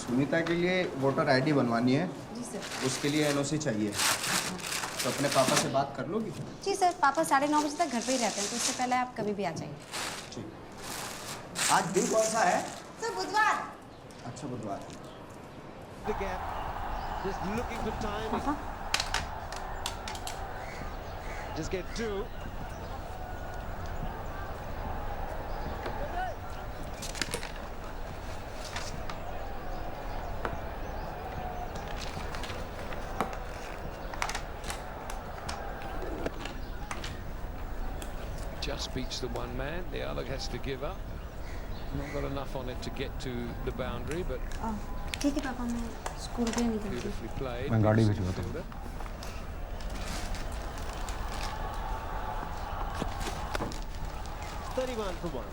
सुनीता के लिए voter ID बनवानी है। जी सर। उसके लिए एनओसी चाहिए। तो अपने पापा से बात कर लोगी? जी सर, पापा 9:30 बजे तक घर पे ही रहते हैं, तो उससे पहले आप कभी भी आ जाइए। ठीक। आज दिन कौन सा है? सर बुधवार। अच्छा, बुधवार। पापा Just get two. Just beats the one man. The other has to give up. Not got enough on it to get to the boundary, but ठीक है पापा, मैं स्कूल के लिए निकलती हूँ। beautifully played. मैं गाड़ी भिजवाता हूँ। Fielder. 31 for 1.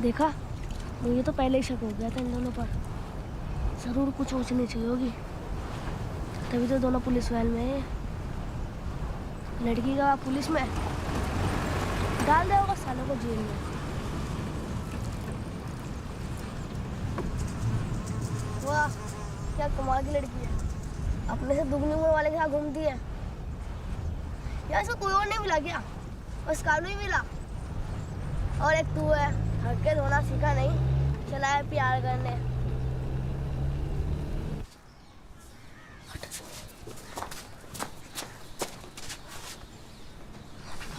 देखा, मुझे तो पहले ही शक हो गया था इन दोनों पर। जरूर कुछ ऊंच नीच हुई होगी, तभी तो दोनों पुलिस वैन में हैं। लड़की का बाप पुलिस में, डाल दे होगा सालों को जेल में। वाह, क्या कमाल की लड़की है, अपने से दुगनी उम्र वाले के साथ घूमती है। यार इसको कोई और नहीं मिला क्या? बस कालू ही मिला। और एक तू है, हल्के धोना सीखा नहीं, चला है प्यार करने।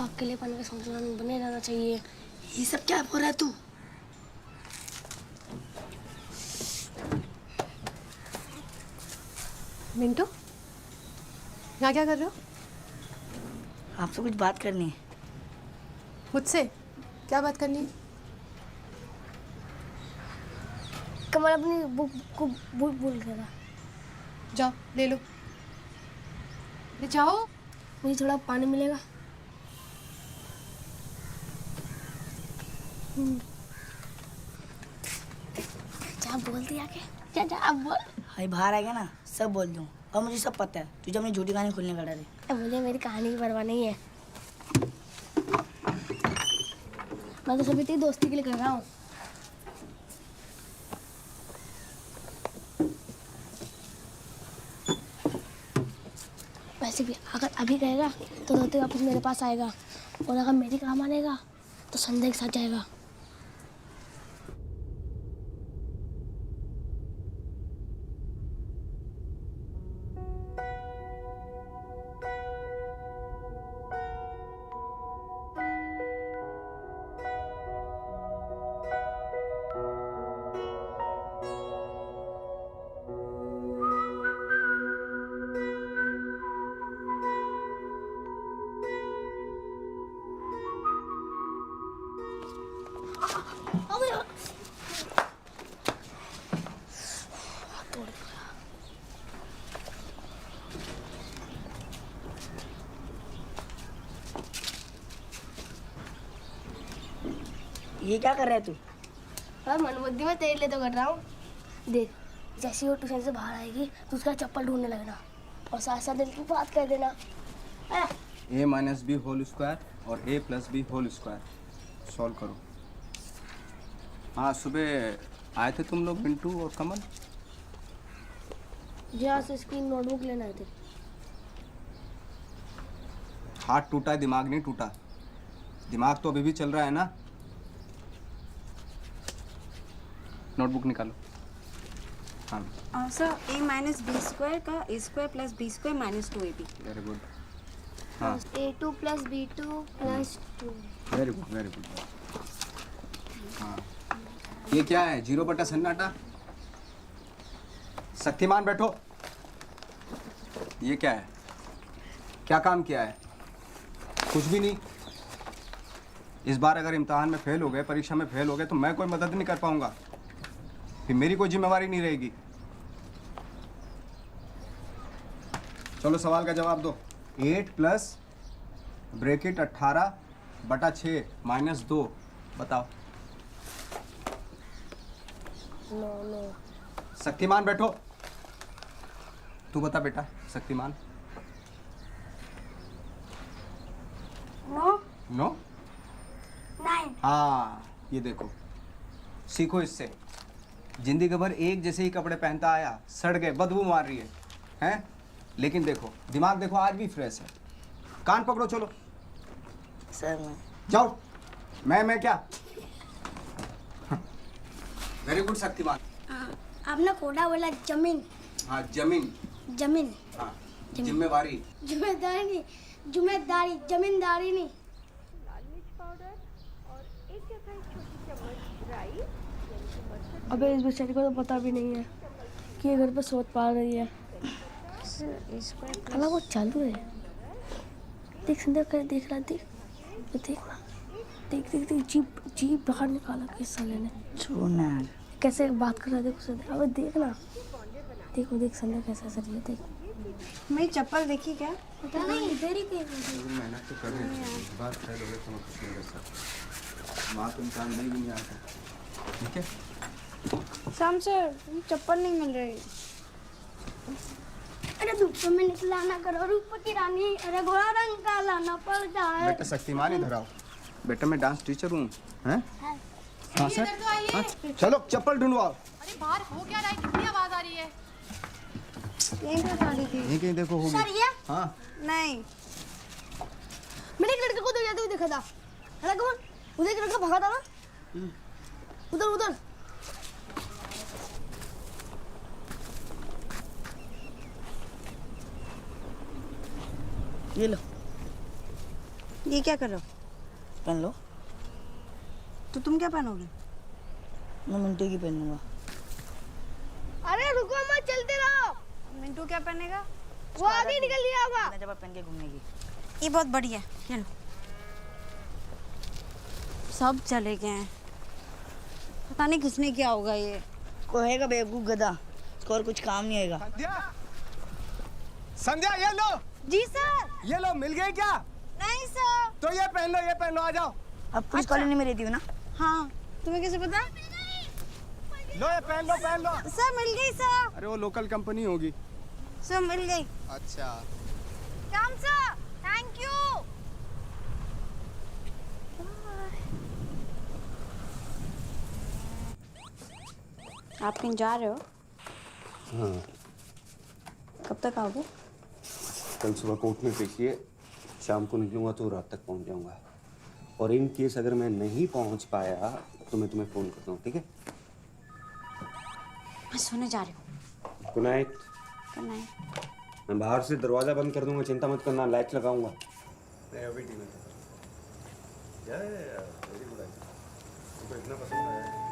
अकेलेपन का संतुलन बने रहना चाहिए। ये सब क्या बोल रहा है तू? मिंटू, यहाँ क्या कर रहे हो? आपसे कुछ बात करनी है। मुझसे क्या बात करनी है? कमल अपनी बुक को भूल गया। जाओ ले लो। ले जाओ। मुझे थोड़ा पानी मिलेगा? जा बोल दिया के, जा अब बोल। भाई बाहर आएगा ना, सब बोल दूँ। और मुझे सब पता है, तुझे अपनी झूठी कहानी खुलने खड़ा रहे। मुझे मेरी कहानी की परवाह नहीं है, मैं तो सभी तेरी दोस्ती के लिए कर रहा हूँ। वैसे भी अगर अभी कहेगा तो रोते वापस मेरे पास आएगा, और अगर मेरी काम आनेगा तो संजय के साथ जाएगा। ये क्या कर रहा है तू? और मनबुद्धि में तेरे लिए तो कर रहा हूँ। देख, जैसे वो ट्यूशन से बाहर आएगी तो उसका चप्पल ढूंढने लगना, और साथ साथ दिल की बात कर देना। a minus B whole square और a plus B whole square solve करो। हाँ, सुबह आए थे तुम लोग मिंटू और कमल। जहाँ से इसकी नोटबुक लेना थे। हाथ टूटा है, दिमाग नहीं टूटा। दिमाग तो अभी भी चल रहा है ना। नोटबुक निकालो। हाँ sir, a minus B square का a square plus B square minus 2ab। Very good. हाँ A2 plus B2 plus 2। Very good very good. हाँ, ये क्या है? 0 बटा सन्नाटा। शक्तिमान बैठो। ये क्या है? क्या काम किया है? कुछ भी नहीं। इस बार अगर इम्तहान में फेल हो गए, परीक्षा में फेल हो गए, तो मैं कोई मदद नहीं कर पाऊंगा, फिर मेरी कोई जिम्मेवारी नहीं रहेगी। चलो सवाल का जवाब दो। 8 प्लस ब्रैकेट 18 बटा 6 माइनस 2 बताओ। नो। शक्तिमान बैठो। तू बता बेटा, शक्तिमान। No no? 9। हाँ, ये देखो, सीखो इससे। जिंदगी भर एक जैसे ही कपड़े पहनता आया, सड़ गए, बदबू मार रही है, हैं? लेकिन देखो, दिमाग देखो आज भी फ्रेश है। कान पकड़ो, चलो सर मैं जाओ। मैं क्या? Very good Shaktimaan. आपने कोड़ा बोला जमीन। हाँ, जमीन। जमीन। हाँ, जिम्मेवारी। जिम्मेदारी नहीं, जिम्मेदारी, जमींदारी नहीं। अबे इस बेचारी को तो पता भी नहीं है कि ये घर पे सोच पा रही है। कला वो चालू है। देख संध्या कर देख रहा, देख वो देखना, देख देख देख जीप जीप बाहर निकाला किस साले ने। छोड़ना यार। कैसे बात कर रहा है, देखो संध्या। अबे देखना, देखो देख संध्या कैसे हंस रही है, देख। मेरी चप्पल देखी क्या? पता नहीं, इधर ही कहीं मेहनत तो कर रहे थे, इस बार फेल हो गए तो कुछ नहीं कर सकते। बात इंसान नहीं भी नहीं आता, ठीक है? शाम सर चप्पल नहीं मिल रही। अरे धूप में निकला ना करो रूप की रानी, अरे घोड़ा रंग का लाना पड़ता है। बेटा शक्तिमान इधर आओ। बेटा मैं डांस टीचर हूँ, हैं? हाँ सर। हाँ, चलो चप्पल ढूंढवाओ। अरे बाहर हो क्या रहा है? कितनी आवाज आ रही है? यहीं पे गाड़ी थी। यहीं कहीं देखो होगी। सर ये हाँ, नहीं, मैंने एक लड़के को उधर जाते हुए देखा था। है ना कौन? उधर एक लड़का भागा था ना, उधर उधर। ये लो, ये क्या कर रहे हो? पहन लो। तो तुम क्या पहनोगे? मैं मिंटू की पहनूंगा। अरे रुको मत, चलते रहो। मिंटू क्या पहनेगा? वो आगे निकल लिया होगा। मैं जब पहन के घूमने की। ये बहुत बढ़िया है, चलो। सब चले गए हैं, पता नहीं किसने किया होगा ये। कोहेगा बेवकूफ गधा, इसको और कुछ काम नहीं आएगा। संध्या, संध्या ये लो। जी सर। ये लो, मिल गई क्या? नहीं सर। तो ये पहन लो, आ जाओ। अब पुलिस कॉलोनी में रहती हूँ ना। हाँ, तुम्हें कैसे पता? लो ये पहन लो। सर मिल गई सर। अरे वो लोकल कंपनी होगी। सर मिल गई। अच्छा। Ram sir, thank you. आप कहीं जा रहे हो? हाँ, कब तक आओगे? कल सुबह कोर्ट में पेशी है, शाम को निकलूंगा तो रात तक पहुंच जाऊंगा। और इन केस अगर मैं नहीं पहुंच पाया तो मैं तुम्हें फोन करता हूँ, ठीक है? मैं सोने जा रही हूँ। Good night. Good night. मैं बाहर से दरवाजा बंद कर दूंगा, चिंता मत करना, लाइट लगाऊंगा। इतना पसंद है।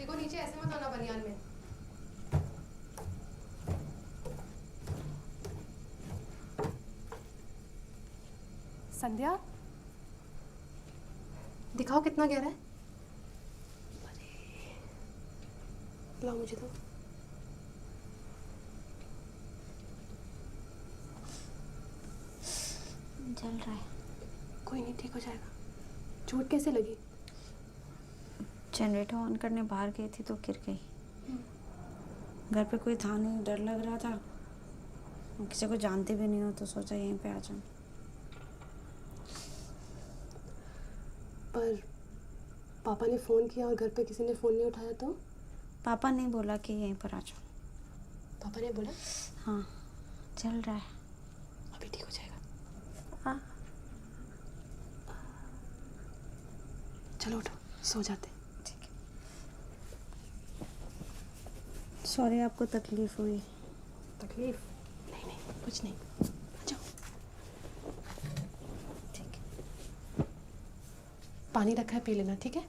देखो नीचे ऐसे मत आना बनियान में। संध्या, दिखाओ कितना गहरा है। लाओ मुझे तो। जल रहा है। कोई नहीं, ठीक हो जाएगा। चोट कैसे लगी? जनरेटर ऑन करने बाहर गई थी तो गिर गई। घर पे कोई था नहीं, डर लग रहा था। किसी को जानते भी नहीं हो तो सोचा यहीं पे आ जाऊं। पर पापा ने फ़ोन किया और घर पे किसी ने फ़ोन नहीं उठाया तो? पापा ने बोला कि यहीं पर आ जाओ। पापा ने बोला? हाँ, चल रहा है। अभी ठीक हो जाएगा। हाँ। चलो उठो, सो जाते। ठीक है। सॉरी आपको तकलीफ हुई। तकलीफ? नहीं नहीं, कुछ नहीं। आ जाओ। ठीक है। पानी रखा है, पी लेना, ठीक है?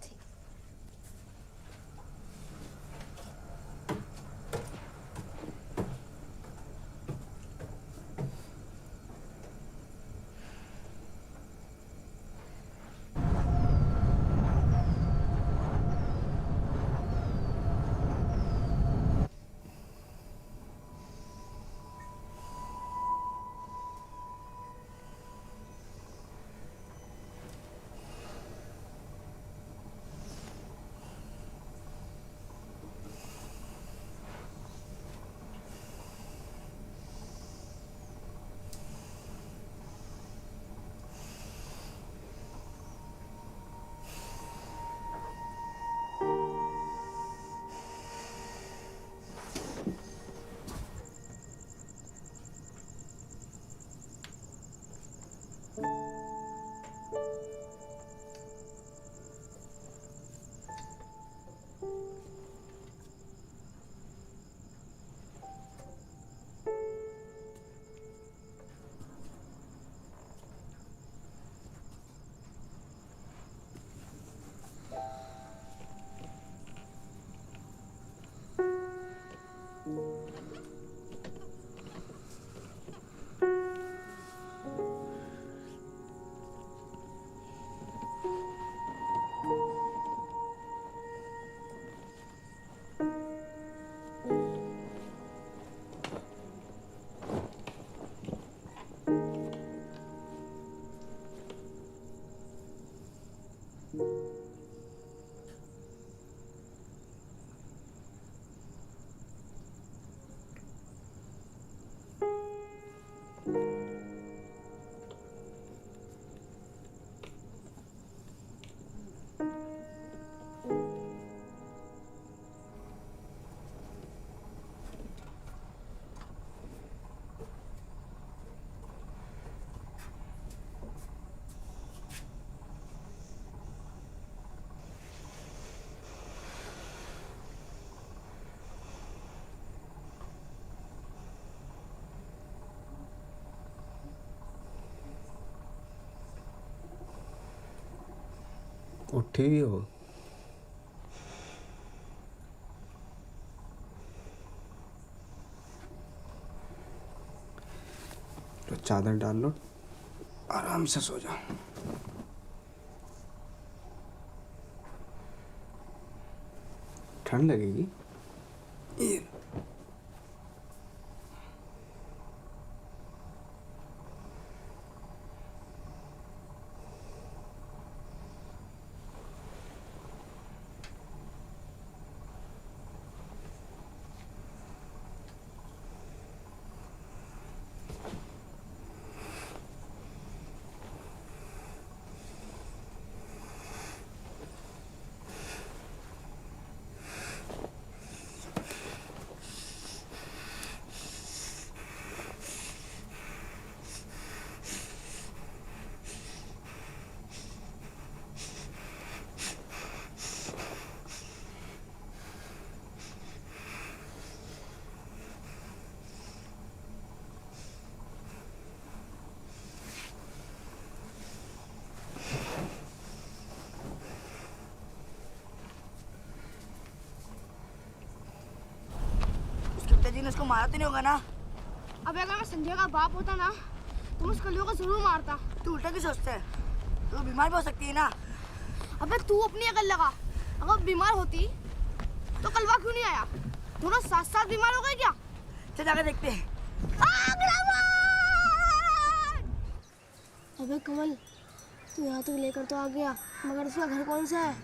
उठी भी हो? तो चादर डाल लो, आराम से सो जाओ। ठंड लगेगी। ये तूने उसको मारा तो नहीं होगा ना? अबे अगर मैं संजय का बाप होता ना तो मैं उस कलियों को जरूर मारता। तू उल्टा क्यों सोचता है? तू बीमार भी हो सकती है ना। अबे तू अपनी अकल लगा, अगर बीमार होती तो कलवा क्यों नहीं आया? दोनों साथ साथ बीमार हो गए क्या? चल जाकर देखते हैं। अबे कमल, तू यहाँ तक लेकर तो आ गया, मगर उसका घर कौन सा है?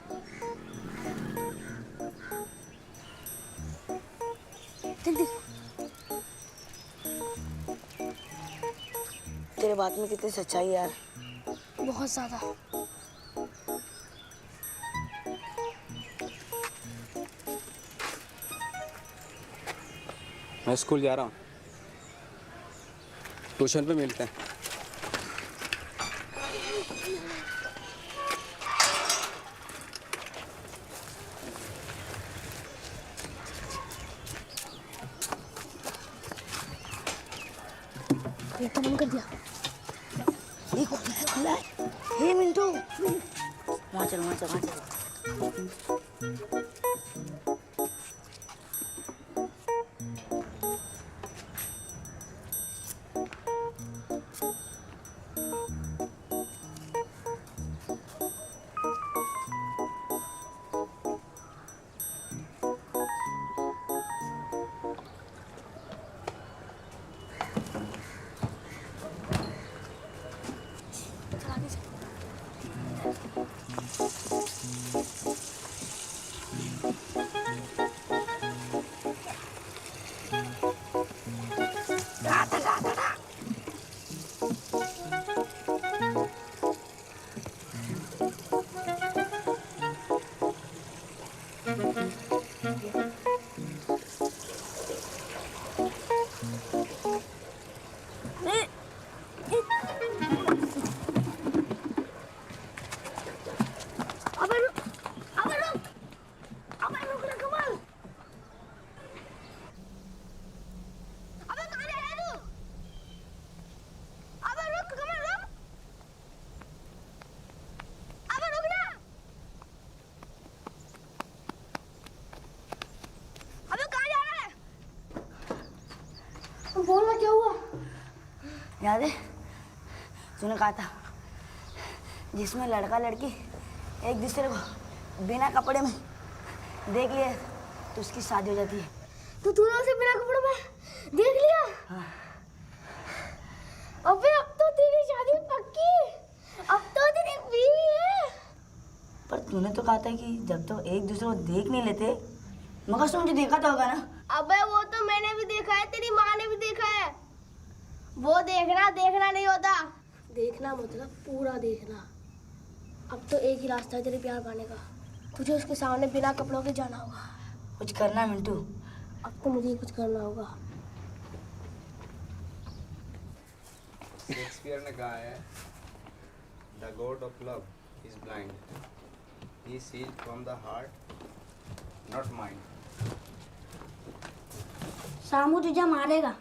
देख देख, तेरे बात में कितनी सच्चाई है यार। बहुत ज्यादा। मैं स्कूल जा रहा हूँ, ट्यूशन पे मिलते हैं। गेट बंद कर दिया। देखो खुला है। हे मिंटू, वहाँ चल वहाँ चल वहाँ चल। बोलना क्या हुआ? याद है तूने कहा था जिसमें लड़का लड़की एक दूसरे को बिना कपड़े में देख लिए तो उसकी शादी हो जाती है। तो तूने उसे बिना कपड़ों में देख लिया? हाँ। अबे अब तो तेरी शादी पक्की, अब तो तेरी बीवी है। पर तूने तो कहा था कि जब तो एक दूसरे को देख नहीं लेते, मगर उसने मुझे देखा तो होगा ना। अबे वो तो मैंने भी देखा है, तेरी माँ ने भी देखा है। वो देखना देखना नहीं होता, देखना मतलब पूरा देखना। अब तो एक ही रास्ता है तेरे प्यार पाने का, तुझे उसके सामने बिना कपड़ों के जाना होगा। कुछ करना मिंटू। अब तो मुझे ही कुछ करना होगा। शेक्सपियर ने कहा है, the god of love is blind, he sees from the heart not mind. Samu तुझे मारेगा।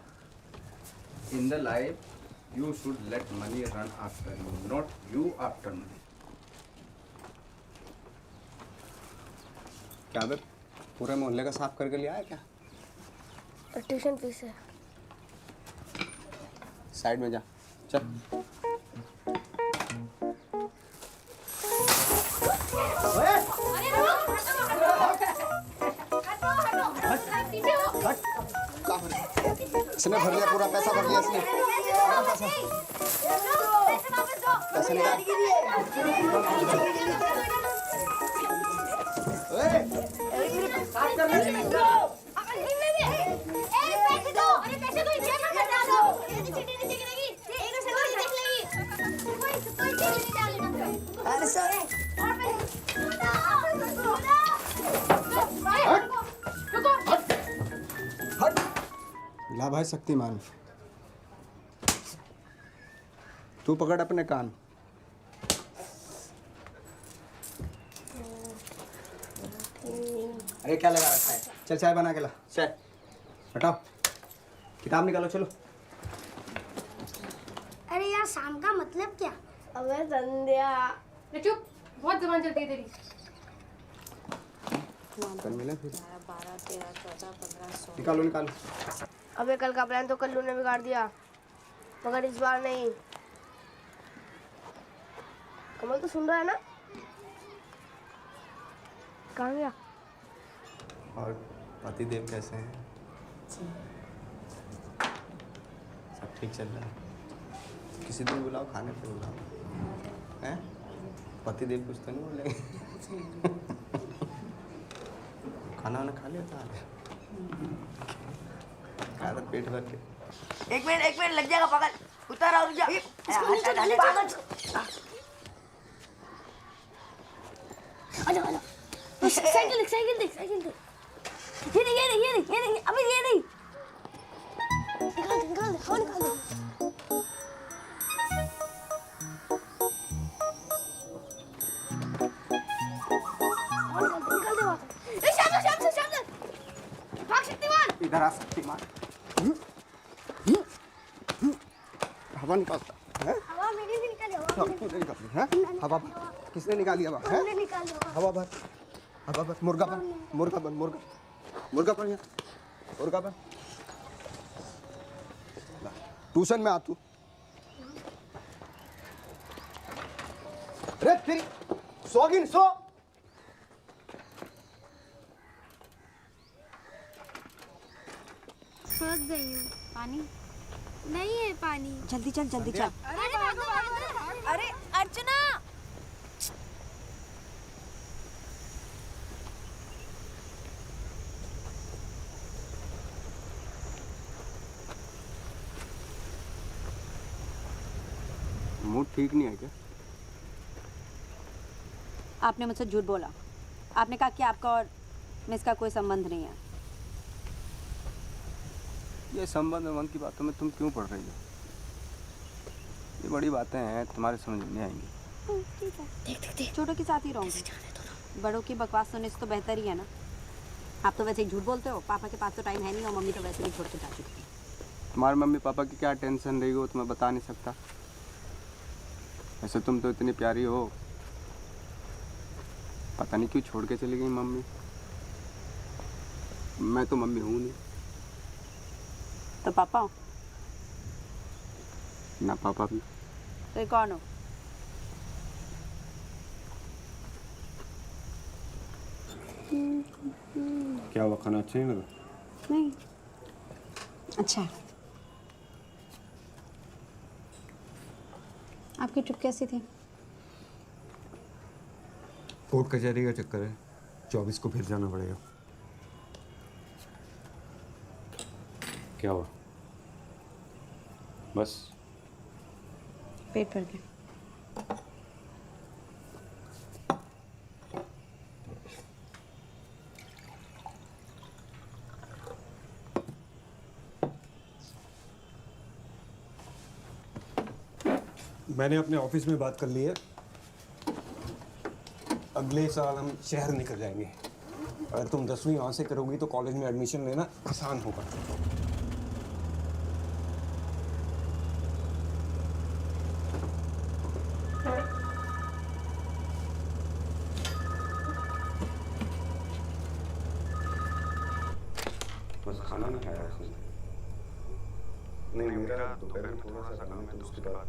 In the life, you should let money run after you, not you after money. क्या बे, पूरे मोहल्ले का साफ करके लिया है क्या? ट्यूशन फीस है। साइड में जा, चल। इसने भर लिया, पूरा पैसा भर लिया इसने। पैसा निकाल। साफ कर ले। ला भाई शक्तिमान, तू पकड़ अपने कान। अरे क्या लगा रखा है? चल चाय बना के ला। चाय हटाओ, किताब निकालो, चलो। अरे यार शाम का मतलब क्या? अबे संध्या चुप, बहुत जबान चलती है तेरी। कल मिले फिर 12, 13, 14, 15, 16। निकालो निकालो। अबे कल का प्लान तो कल्लू ने बिगाड़ दिया, मगर इस बार नहीं। कमल तो सुन रहा है ना? कहाँ गया? और पतिदेव कैसे हैं? सब ठीक चल रहा है? किसी दिन बुलाओ, खाने पे बुलाओ। हैं? पतिदेव कुछ तो नहीं बोलेंगे? खाना वाना खा लिया था? खाया था पेट भर के। एक मिनट लग जाएगा पागल। उतर और जा। पागल। आजा साइकिल देख। ये नहीं अबे ये नहीं। निकाल दे निकाल दे। शाम भाग शक्तिमान। इधर आ शक्तिमान। हवा निकालता है? हवा मेरी भी निकाली, तूने निकाली है? हवा भर। किसने निकाली हवा? है? हमने निकाली हवा भर। मुर्गा बन। मुर्गा बन यहाँ। मुर्गा बन। ट्यूशन में आ तू। अरे तेरी सोगिन सो। फंस गई हूँ। पानी नहीं है पानी। जल्दी चल। अरे अर्चना। मूड ठीक नहीं है क्या? आपने मुझसे झूठ बोला। आपने कहा कि आपका और मिस का कोई संबंध नहीं है। ये संबंध की बातों में तुम क्यों पढ़ रही हो? ये बड़ी बातें हैं, तुम्हारे समझ में नहीं आएंगी। देख छोटों के साथ ही रहूंगी। बड़ों की बकवास सुनने से तो बेहतर ही है ना। आप तो वैसे ही झूठ बोलते हो। पापा के पास तो टाइम है नहीं और मम्मी तो वैसे भी छोड़ के जा चुकी है। तुम्हारे मम्मी पापा की क्या टेंशन रही हो तो मैं बता नहीं सकता। वैसे तुम तो इतनी प्यारी हो, पता नहीं क्यों छोड़ के चली गई मम्मी। मैं तो मम्मी हूँ नहीं। तो पापा हो? ना पापा भी। तो ये कौन हो? क्या हुआ, खाना अच्छा नहीं लगा? नहीं। अच्छा, आपकी ट्रिप कैसी थी? कोर्ट कचहरी का चक्कर है, 24 को फिर जाना पड़ेगा। क्या हुआ? बस पेट भर गया। मैंने अपने ऑफिस में बात कर ली है। अगले साल हम शहर निकल जाएंगे। अगर तुम 10वीं वहाँ से करोगी तो कॉलेज में एडमिशन लेना आसान होगा। बस खाना नहीं खाया उसने। नहीं, मेरा दोपहर में थोड़ा सा काम है तो उसके बाद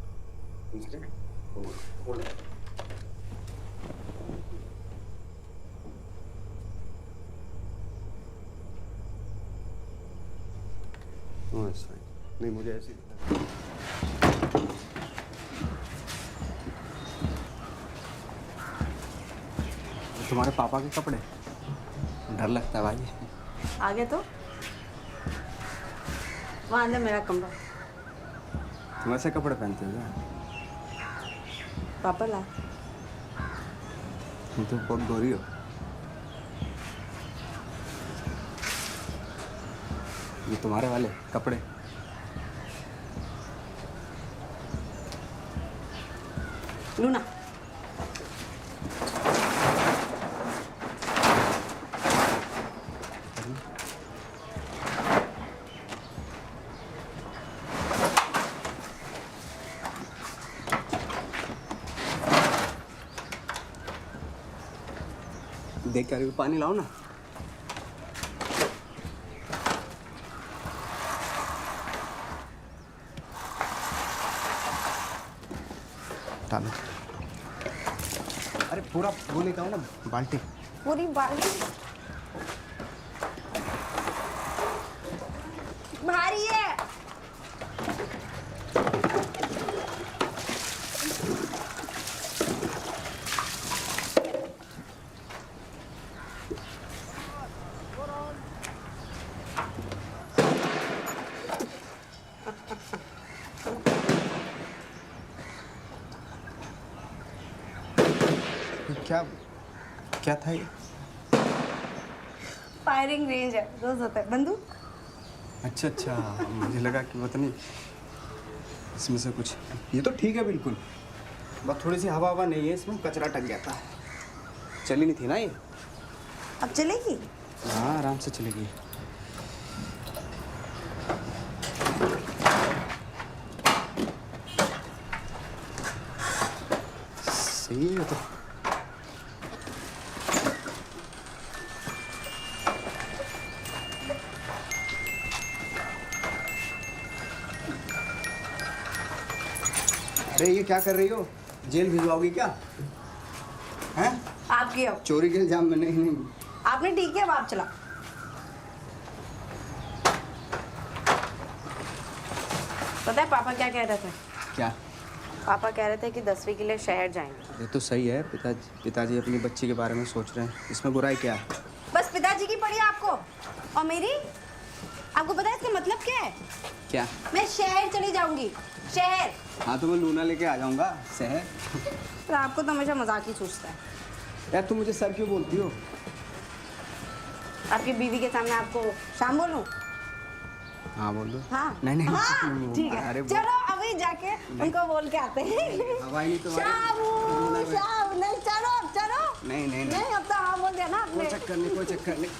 नहीं, मुझे ऐसी तुम्हारे पापा के कपड़े, डर लगता है भाई। आगे तो वहाँ अंदर मेरा कमरा। तुम ऐसे कपड़े पहनते हो क्या? पापा ला। तुम तो बहुत गोरी हो। ये तुम्हारे वाले कपड़े। लूना देख कर पानी लाओ ना। पूरा वो लेके आओ ना, बाल्टी। पूरी बाल्टी भारी है। क्या क्या था ये? फायरिंग रेंज है, रोज होता है बंदूक। अच्छा अच्छा, मुझे लगा कि पता नहीं इसमें से कुछ। ये तो ठीक है बिल्कुल, बस थोड़ी सी हवा हवा नहीं है इसमें, कचरा टक जाता है। चली नहीं थी ना ये? अब चलेगी? हाँ आराम से चलेगी। सही है तो। अरे ये क्या कर रही हो? जेल भिजवाओगी क्या? हैं? आपकी अब चोरी के इल्जाम में नहीं। आपने ठीक है, अब आप चला। पता है पापा क्या कह रहे थे? क्या? पापा कह रहे थे कि 10वीं के लिए शहर जाएंगे। ये तो सही है, पिताजी अपनी बच्ची के बारे में सोच रहे हैं, इसमें बुराई क्या है? बस पिताजी की पड़ी आपको, और मेरी? आपको पता है इसका मतलब क्या है? क्या? मैं शहर चली जाऊंगी, शहर। हाँ तो मैं लूना लेके आ जाऊंगा शहर। पर आपको तो हमेशा मजाक ही सूझता है। यार तुम मुझे सर क्यों बोलती हो? आपकी बीवी के सामने आपको शाम बोलूं? हाँ बोल दो। हाँ नहीं हाँ, ठीक है। अरे चलो अभी जाके उनको बोल के आते हैं। हवाई नहीं तुम्हारी। शामू, शाम, नहीं चलो चलो। नहीं नहीं नहीं, नहीं अब तो हाँ बोल दिया ना कोई आपने। चक्कर नहीं, कोई चक्कर नहीं।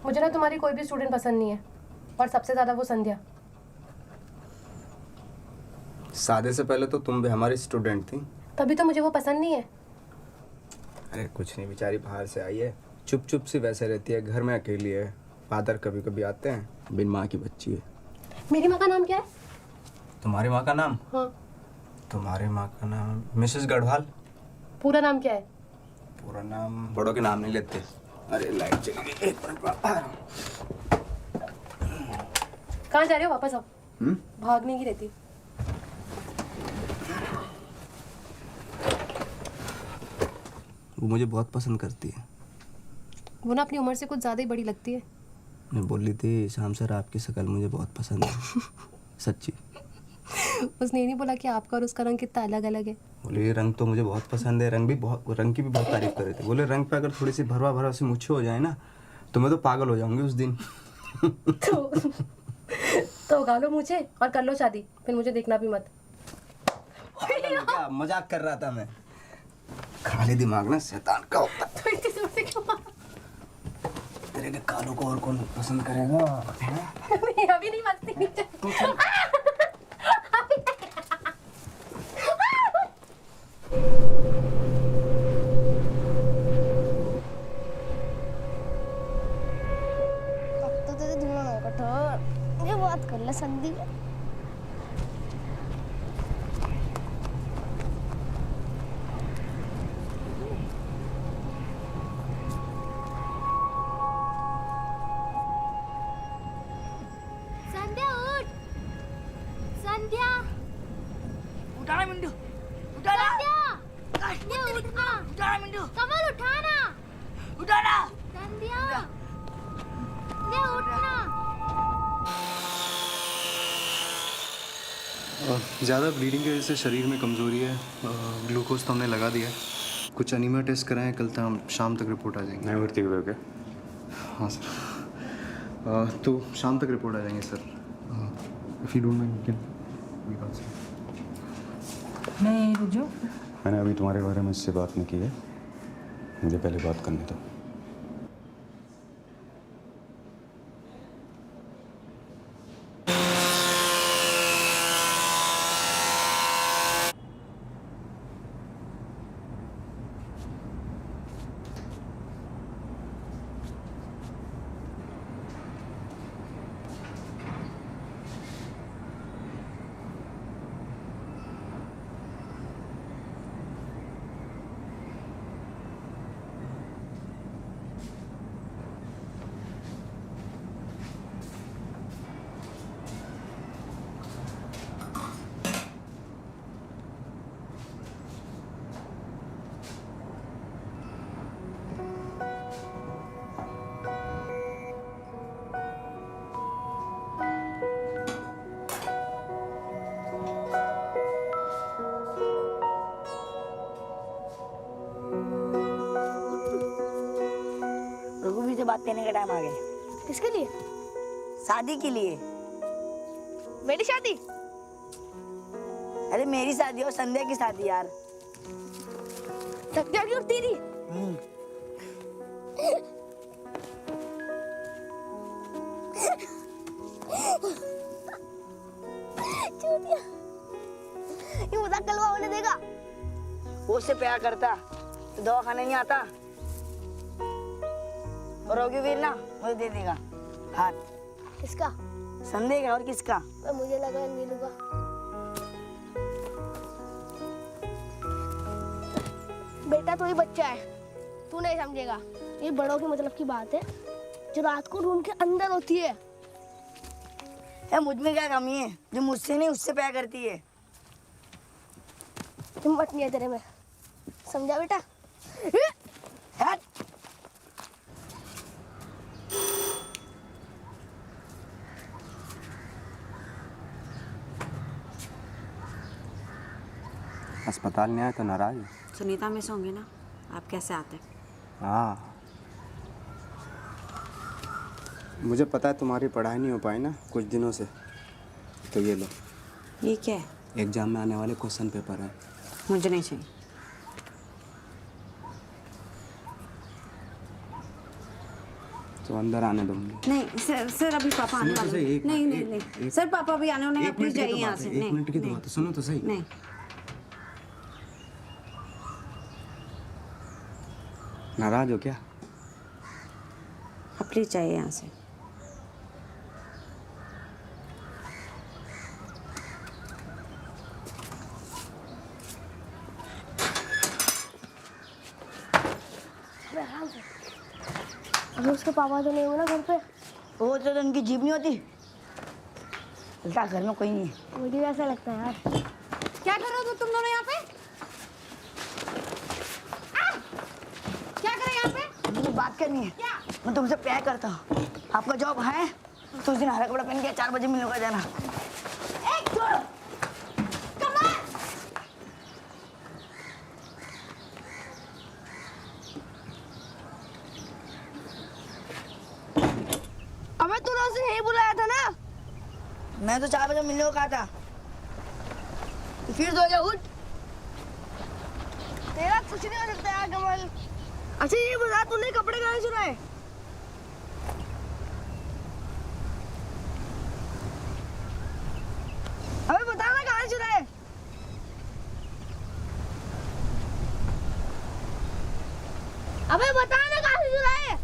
मुझे ना तुम्हारी कोई भी स्टूडेंट पसंद नहीं है, और सबसे ज्यादा वो संध्या। शादी से पहले तो तुम भी हमारी स्टूडेंट थी। तभी तो मुझे वो पसंद नहीं है। अरे कुछ नहीं, बेचारी बाहर से आई है, चुप चुप सी वैसे रहती है, घर में अकेली है। फादर कभी कभी आते हैं, बिन माँ की बच्ची है। मेरी माँ का नाम क्या है? तुम्हारी माँ का नाम? हाँ। तुम्हारी माँ का नाम मिसेस गढ़वाल। पूरा नाम क्या है? पूरा नाम बड़ों के नाम नहीं लेते। अरे लाइट चली गई, एक मिनट। कहाँ जा रहे हो? वापस आओ। भागने की रहती। वो मुझे बहुत पसंद करती है। वो ना अपनी उम्र से कुछ ज्यादा ही बड़ी लगती है। मैं बोली थी शाम सर आपकी शक्ल मुझे बहुत पसंद है। सच्ची। उसने ये नहीं बोला कि आपका और उसका रंग कितना अलग अलग है? बोले ये रंग तो मुझे बहुत पसंद है, रंग की भी बहुत तारीफ कर रहे थे। बोले रंग पे अगर थोड़ी सी भरवा भरवा सी मुच्छे हो जाए ना तो मैं तो पागल हो जाऊंगी उस दिन। तो उगा लो मुझे और कर लो शादी, फिर मुझे देखना भी मत। क्या मजाक कर रहा था मैं। खाली दिमाग ना शैतान का होता है। तो इतनी जोर से क्यों मारा? तेरे के कालों को और कौन पसंद करेगा? नहीं अभी नहीं मस्ती नीचे। अब तो तेरे धुआं हो कठोर, ये बात कर ले संदीप। संध्या उठ, संध्या उठाना मिंटू, उठाना, संध्या ये उठना, उठाना मिंटू, कमल उठाना, उठाना। संध्या संध्या उठना। ज़्यादा ब्लीडिंग की वजह से शरीर में कमज़ोरी है। ग्लूकोज तो हमने लगा दिया है, कुछ एनीमिया टेस्ट कराएं, कल तक हम शाम तक रिपोर्ट आ जाएंगे। मैं भर्ती हुए क्या? हाँ सर, तो शाम तक रिपोर्ट आ जाएंगे sir. If you don't mind can we बात से। नहीं रुक जाओ। मैंने अभी तुम्हारे बारे में इससे बात नहीं की है, मुझे पहले बात करने दो। बात करने का टाइम आ गया। किसके लिए? शादी के लिए। मेरी शादी? अरे मेरी शादी और संध्या की शादी यार। संध्या की और तेरी? चूतिया। ये मजाक कलवा होने देगा? वो उससे प्यार करता तो दवाखाने नहीं आता। और रोगी ना मुझे दे देगा हाथ। किसका? संदेह का और किसका? मुझे लगा नीलू का। बेटा तो ही बच्चा है, तू नहीं समझेगा। ये बड़ों के मतलब की बात है जो रात को रूम के अंदर होती है। यार मुझ में क्या कमी है जो मुझसे नहीं उससे प्यार करती है? हिम्मत नहीं है तेरे में, समझा बेटा? हट। अस्पताल नहीं आए तो नाराज है? सुनीता मिस होंगी ना, आप कैसे आते? हाँ, मुझे पता है तुम्हारी पढ़ाई नहीं हो पाई ना कुछ दिनों से, तो ये लो। ये क्या है? एग्जाम में आने वाले क्वेश्चन पेपर है। मुझे नहीं चाहिए। तो अंदर आने दो मुझे। नहीं सर अभी पापा आने वाले हैं। नहीं सर, पापा भी आने वाले हैं, आप प्लीज जाइए यहाँ से। एक मिनट की तो बात है, सुनो तो सही। नहीं, नाराज हो क्या? आप प्लीज जाइए यहाँ से। अभी उसके पापा तो नहीं हो ना घर पे? वो तो उनकी जीभ नहीं होती। उल्टा घर में कोई नहीं है। मुझे ऐसा लगता है यार। क्या कर रहे हो तुम दोनों यहाँ पे? क्या कर रहे हैं यहाँ पे? मुझे बात करनी है। मैं तुमसे प्यार करता हूँ। आपका जॉब है तो उस दिन हरा कपड़ा पहन के 4 बजे मिलने का जाना। अबे तूने उसे यही बुलाया था ना? मैं तो 4 बजे मिलने को कहा था। तो फिर सो जा, उठ। तेरा कुछ नहीं हो सकता यार कमल। अच्छा ये बता, तूने कपड़े कहाँ चुराए? अबे बता ना कहाँ चुराए? अबे बता ना कहाँ से चुराए?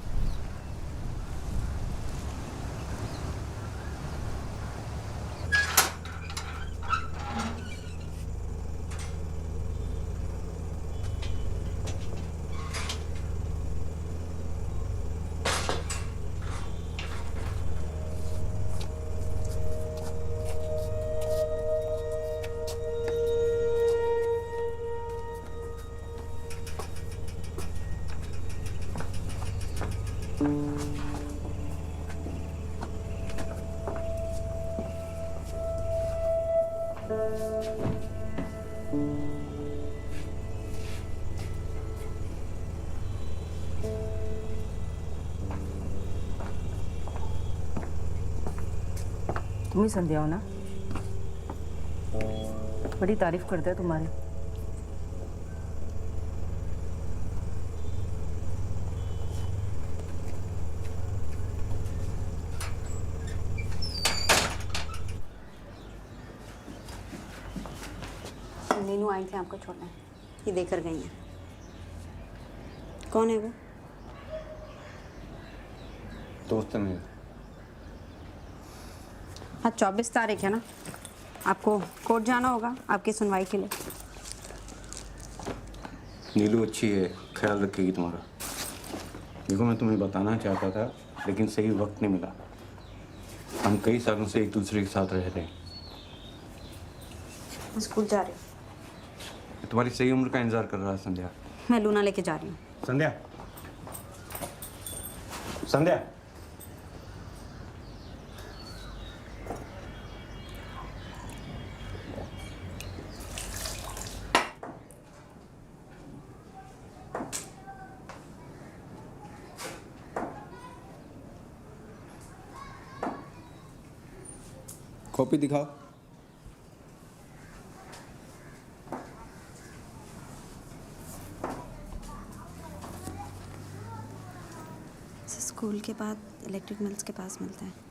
तुम ही संध्या हो ना? बड़ी तारीफ करते हैं तुम्हारी। नीनू आई थी आपको छोड़ने, ये देकर गई हैं। कौन है वो? दोस्त है मेरा। हाँ 24 तारीख है ना, आपको कोर्ट जाना होगा आपकी सुनवाई के लिए। नीलू अच्छी है, ख्याल रखेगी तुम्हारा। देखो मैं तुम्हें बताना चाहता था लेकिन सही वक्त नहीं मिला। हम कई सालों से एक दूसरे के साथ रह रहे हैं। मैं स्कूल जा रही हूँ। तुम्हारी सही उम्र का इंतजार कर रहा है संध्या। मैं लूना लेके जा रही हूँ। संध्या, संध्या। कॉपी दिखाओ। स्कूल के बाद इलेक्ट्रिक मिल्स के पास मिलता है।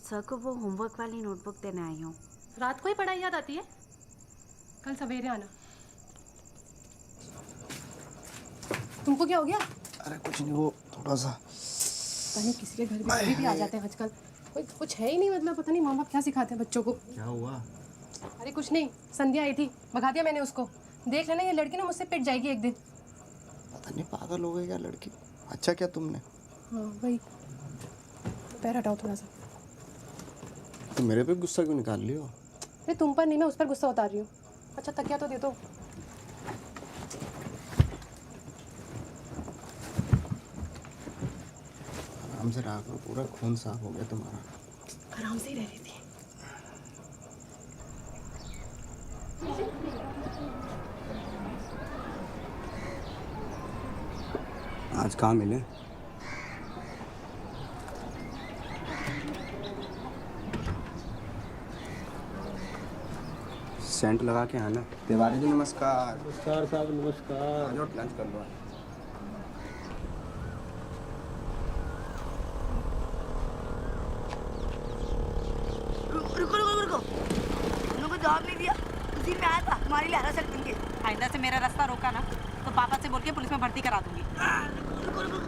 सर को वो होमवर्क वाली नोटबुक देने आई हूँ। रात को ही पढ़ाई याद आती है? कल सवेरे आना। तुमको क्या हो गया? अरे कुछ नहीं, वो थोड़ा सा पता नहीं किसी के घर में कभी भी आ जाते हैं आजकल। कोई कुछ है ही नहीं, मतलब पता नहीं माँ बाप क्या सिखाते हैं बच्चों को। क्या हुआ? अरे कुछ नहीं, संध्या आई थी, भगा दिया मैंने उसको। देख लेना ये लड़की ना मुझसे पिट जाएगी एक दिन। पता नहीं पागल हो गई क्या लड़की। अच्छा क्या तुमने? हाँ वही, पैर हटाओ थोड़ा सा। तो मेरे पे गुस्सा क्यों निकाल लियो? अरे तुम पर नहीं, मैं उस पर गुस्सा उतार रही हूँ। अच्छा तकिया तो दे दो। आराम से रहा करो, पूरा खून साफ हो गया तुम्हारा। आराम से ही रह रही थी। आज कहाँ मिले? सेंट लगा के आना। तिवारी जी नमस्कार। नमस्कार साहब, नमस्कार। आ जाओ, लंच कर लो। रुको रुको रुको, उन्होंने को जवाब नहीं दिया। उसी में आया था तुम्हारे लिए हरा सट बन के। आइंदा से मेरा रास्ता रोका ना तो पापा से बोल के पुलिस में भर्ती करा दूंगी। रुको रुको,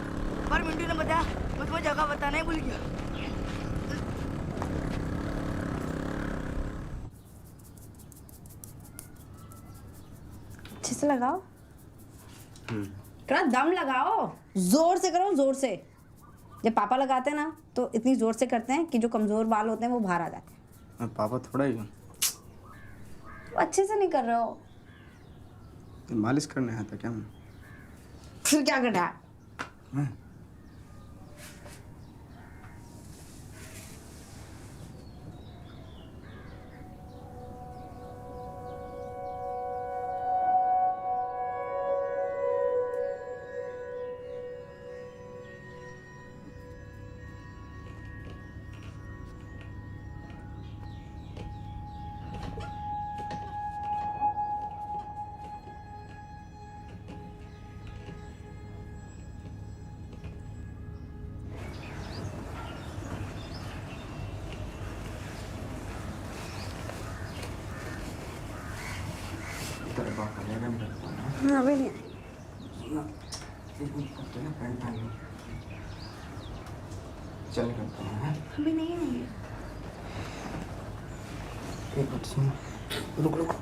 पर मिंटू ने बताया, मैं तुम्हें जगह बताना ही भूल गया। से लगाओ, थोड़ा दम लगाओ, जोर से करो, जोर से। जब पापा लगाते हैं ना तो इतनी जोर से करते हैं कि जो कमजोर बाल होते हैं वो बाहर आ जाते हैं। पापा थोड़ा ही तो अच्छे से नहीं कर रहे हो। तो मालिश करने आया था क्या मैं? फिर क्या करना है? हाँ, अभी नहीं। चल करते हैं। अभी नहीं है। एक मिनट सुन, रुक रुक,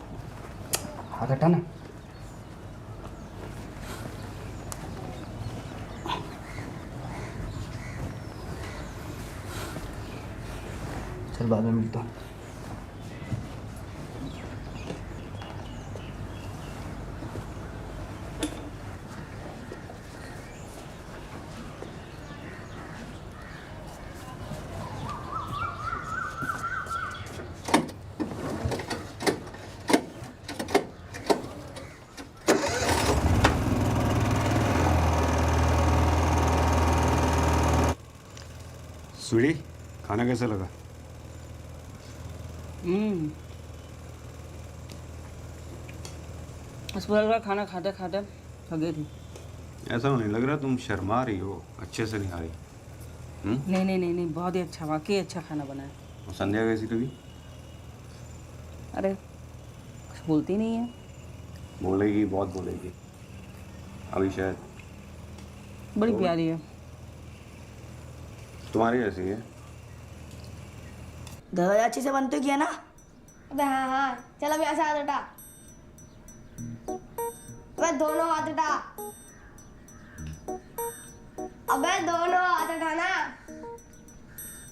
हाथ हटा ना। चल बाद में मिलता हूँ। स्वीटी, खाना कैसा लगा? अस्पताल का खाना खाते खाते थक गई थी। ऐसा नहीं लग रहा, तुम शर्मा रही हो, अच्छे से नहीं आ रही। नहीं नहीं नहीं नहीं, बहुत ही अच्छा, वाकई अच्छा खाना बना है। और संध्या कैसी लगी? अरे कुछ बोलती नहीं है। बोलेगी, बहुत बोलेगी अभी शायद। बड़ी प्यारी है। तुम्हारी जैसी है। दादा अच्छे से बनते किया ना? अबे हाँ हाँ, चल अब यहाँ से हाथ उठा। अबे दोनों हाथ उठा। अबे दोनों हाथ उठाना।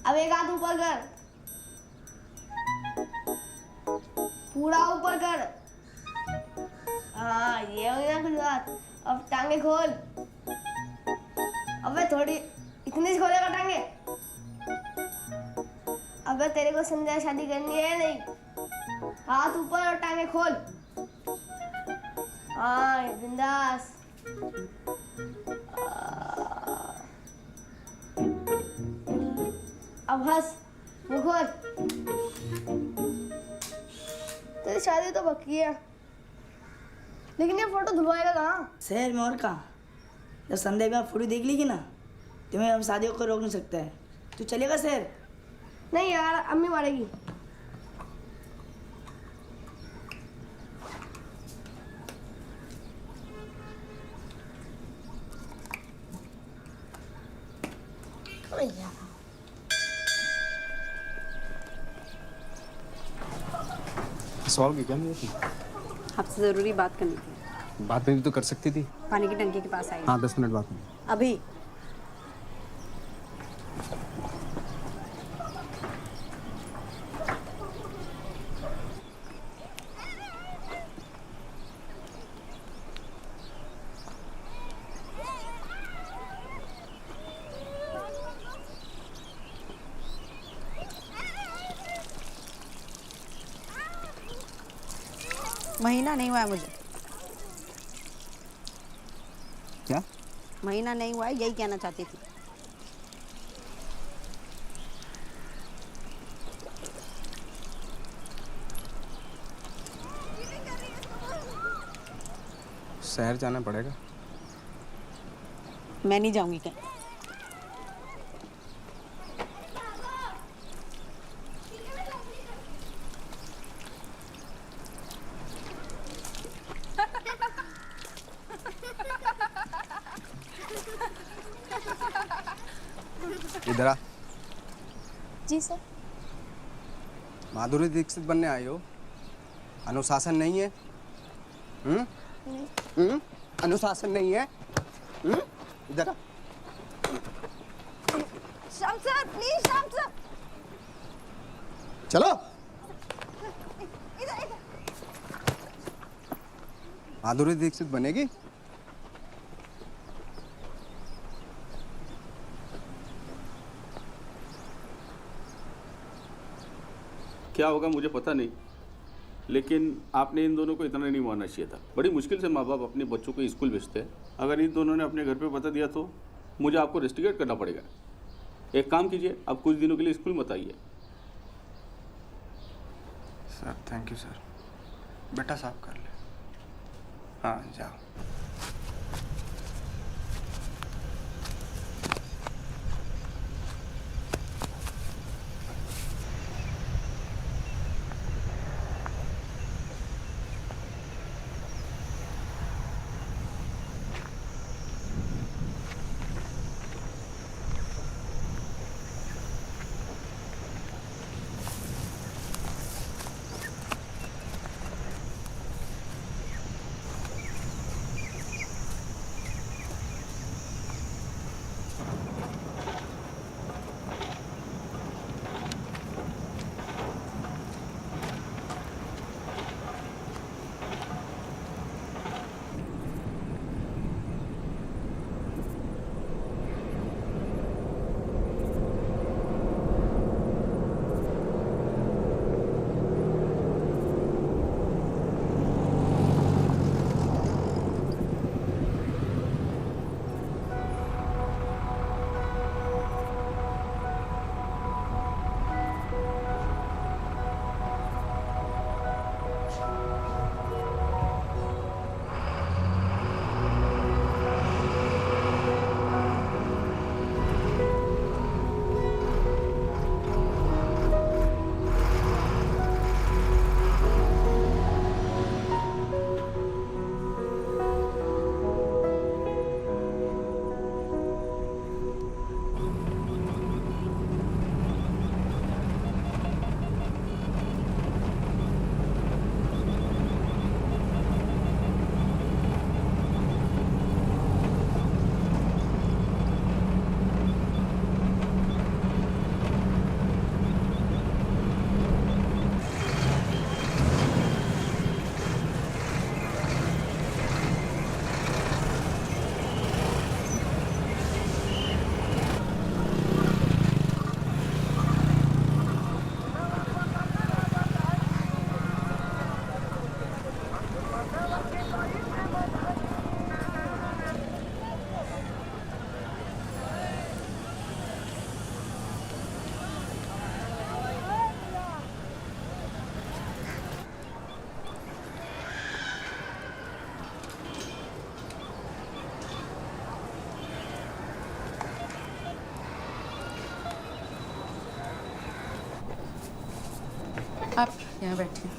अब एक हाथ ऊपर कर, पूरा ऊपर कर। हाँ ये हो गया कुछ बात। अब टांगे खोल। अबे थोड़ी इतनी सी खोलेगा टांगे? अबे तेरे को संध्या शादी करनी है नहीं? हाथ ऊपर और टांगे खोल। हाँ बिंदास। अब हंस, मुंह खोल। तेरी शादी तो पक्की है, लेकिन ये फोटो धुलवाएगा कहाँ? शहर में और कहाँ? जब संध्या में फोटो देख लेगी ना, तुम्हें हम शादियों को रोक नहीं सकता है। तू चलेगा शहर? नहीं यार, अम्मी मारेगी। सवाल की क्या नहीं थी? आपसे ज़रूरी बात करनी थी। बात में भी तो कर सकती थी। पानी की टंकी के पास आई। हाँ 10 मिनट बाद में। अभी महीना नहीं हुआ है मुझे। क्या? महीना नहीं हुआ है, यही कहना चाहती थी। शहर जाना पड़ेगा। मैं नहीं जाऊंगी कहीं। इधर आ। जी सर। माधुरी दीक्षित बनने आई हो? अनुशासन नहीं है? नहीं। अनुशासन नहीं है? इधर आ। Shyam sir please, Shyam sir चलो। इधर इधर। माधुरी दीक्षित बनेगी? क्या होगा मुझे पता नहीं, लेकिन आपने इन दोनों को इतना नहीं मानना चाहिए था। बड़ी मुश्किल से माँ बाप अपने बच्चों को स्कूल भेजते हैं। अगर इन दोनों ने अपने घर पे बता दिया तो मुझे आपको रेस्टिकेट करना पड़ेगा। एक काम कीजिए, आप कुछ दिनों के लिए स्कूल मत आइए। Sir thank you sir. बेटा साफ कर ले। हाँ जाओ। आप यहाँ बैठिए।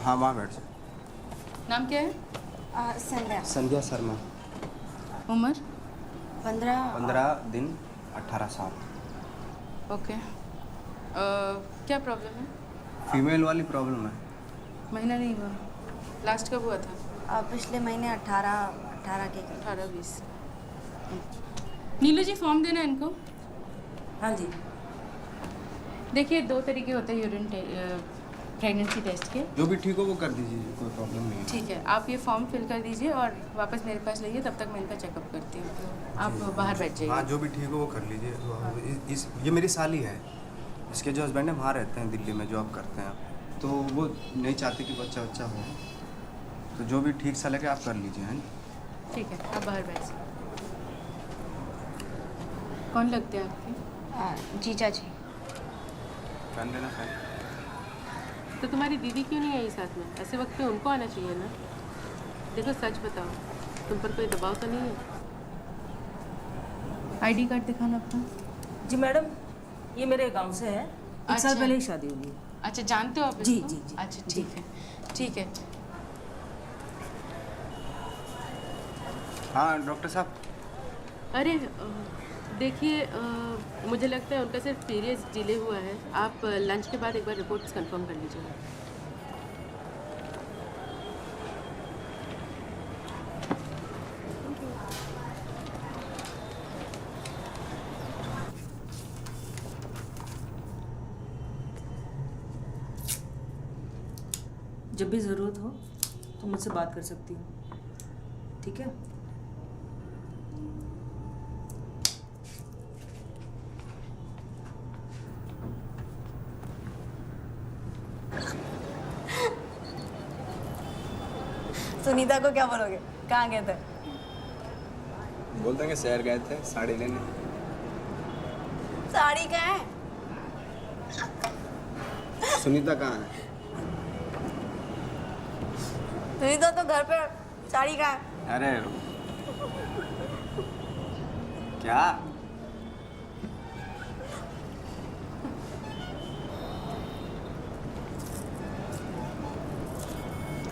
हाँ वहाँ बैठ जाओ। नाम क्या है? संध्या। संध्या शर्मा। उम्र? 15 दिन 18 साल। ओके। क्या प्रॉब्लम है? फीमेल वाली प्रॉब्लम है। महीना नहीं हुआ? लास्ट कब हुआ था? पिछले महीने 18 के 18-20। नीलू जी फॉर्म देना है इनको। हाँ जी। देखिए 2 तरीके होते हैं यूरिन प्रेगनेंसी टेस्ट के। जो भी ठीक हो वो कर दीजिए, कोई प्रॉब्लम नहीं है। ठीक है, आप ये फॉर्म फिल कर दीजिए और वापस मेरे पास लाइए, तब तक मैं इनका चेकअप करती हूँ। तो आप बाहर बैठ जाइए। हाँ जो भी ठीक हो वो कर लीजिए। ये मेरी साली है, इसके जो हस्बैंड है वहाँ रहते हैं, दिल्ली में जॉब करते हैं, तो वो नहीं चाहते कि बच्चा हो, तो जो भी ठीक सा लगे आप कर लीजिए। हैं ठीक है, आप बाहर बैठ जाइए। कौन लगते हैं आपके? जीजा जी। कर लेना सर। तो तुम्हारी दीदी क्यों नहीं आई साथ में? ऐसे वक्त पे उनको आना चाहिए ना। देखो सच बताओ, तुम पर कोई दबाव तो नहीं है? आईडी कार्ड दिखाना अपना। जी मैडम, ये मेरे गांव से है। एक साल पहले ही शादी हुई है। अच्छा, जानते हो आप जी इसको? जी जी। अच्छा ठीक है, ठीक है। हाँ डॉक्टर साहब। अरे देखिए, मुझे लगता है उनका सिर्फ पीरियड्स डिले हुआ है। आप लंच के बाद एक बार रिपोर्ट्स कंफर्म कर लीजिएगा। जब भी ज़रूरत हो तो मुझसे बात कर सकती हो, ठीक है? सुनीता को क्या बोलोगे? कहाँ गए थे? बोल देंगे शहर गए थे साड़ी लेने। साड़ी कहाँ है? सुनीता कहाँ है? सुनीता तो घर पे, साड़ी कहाँ है? अरे क्या?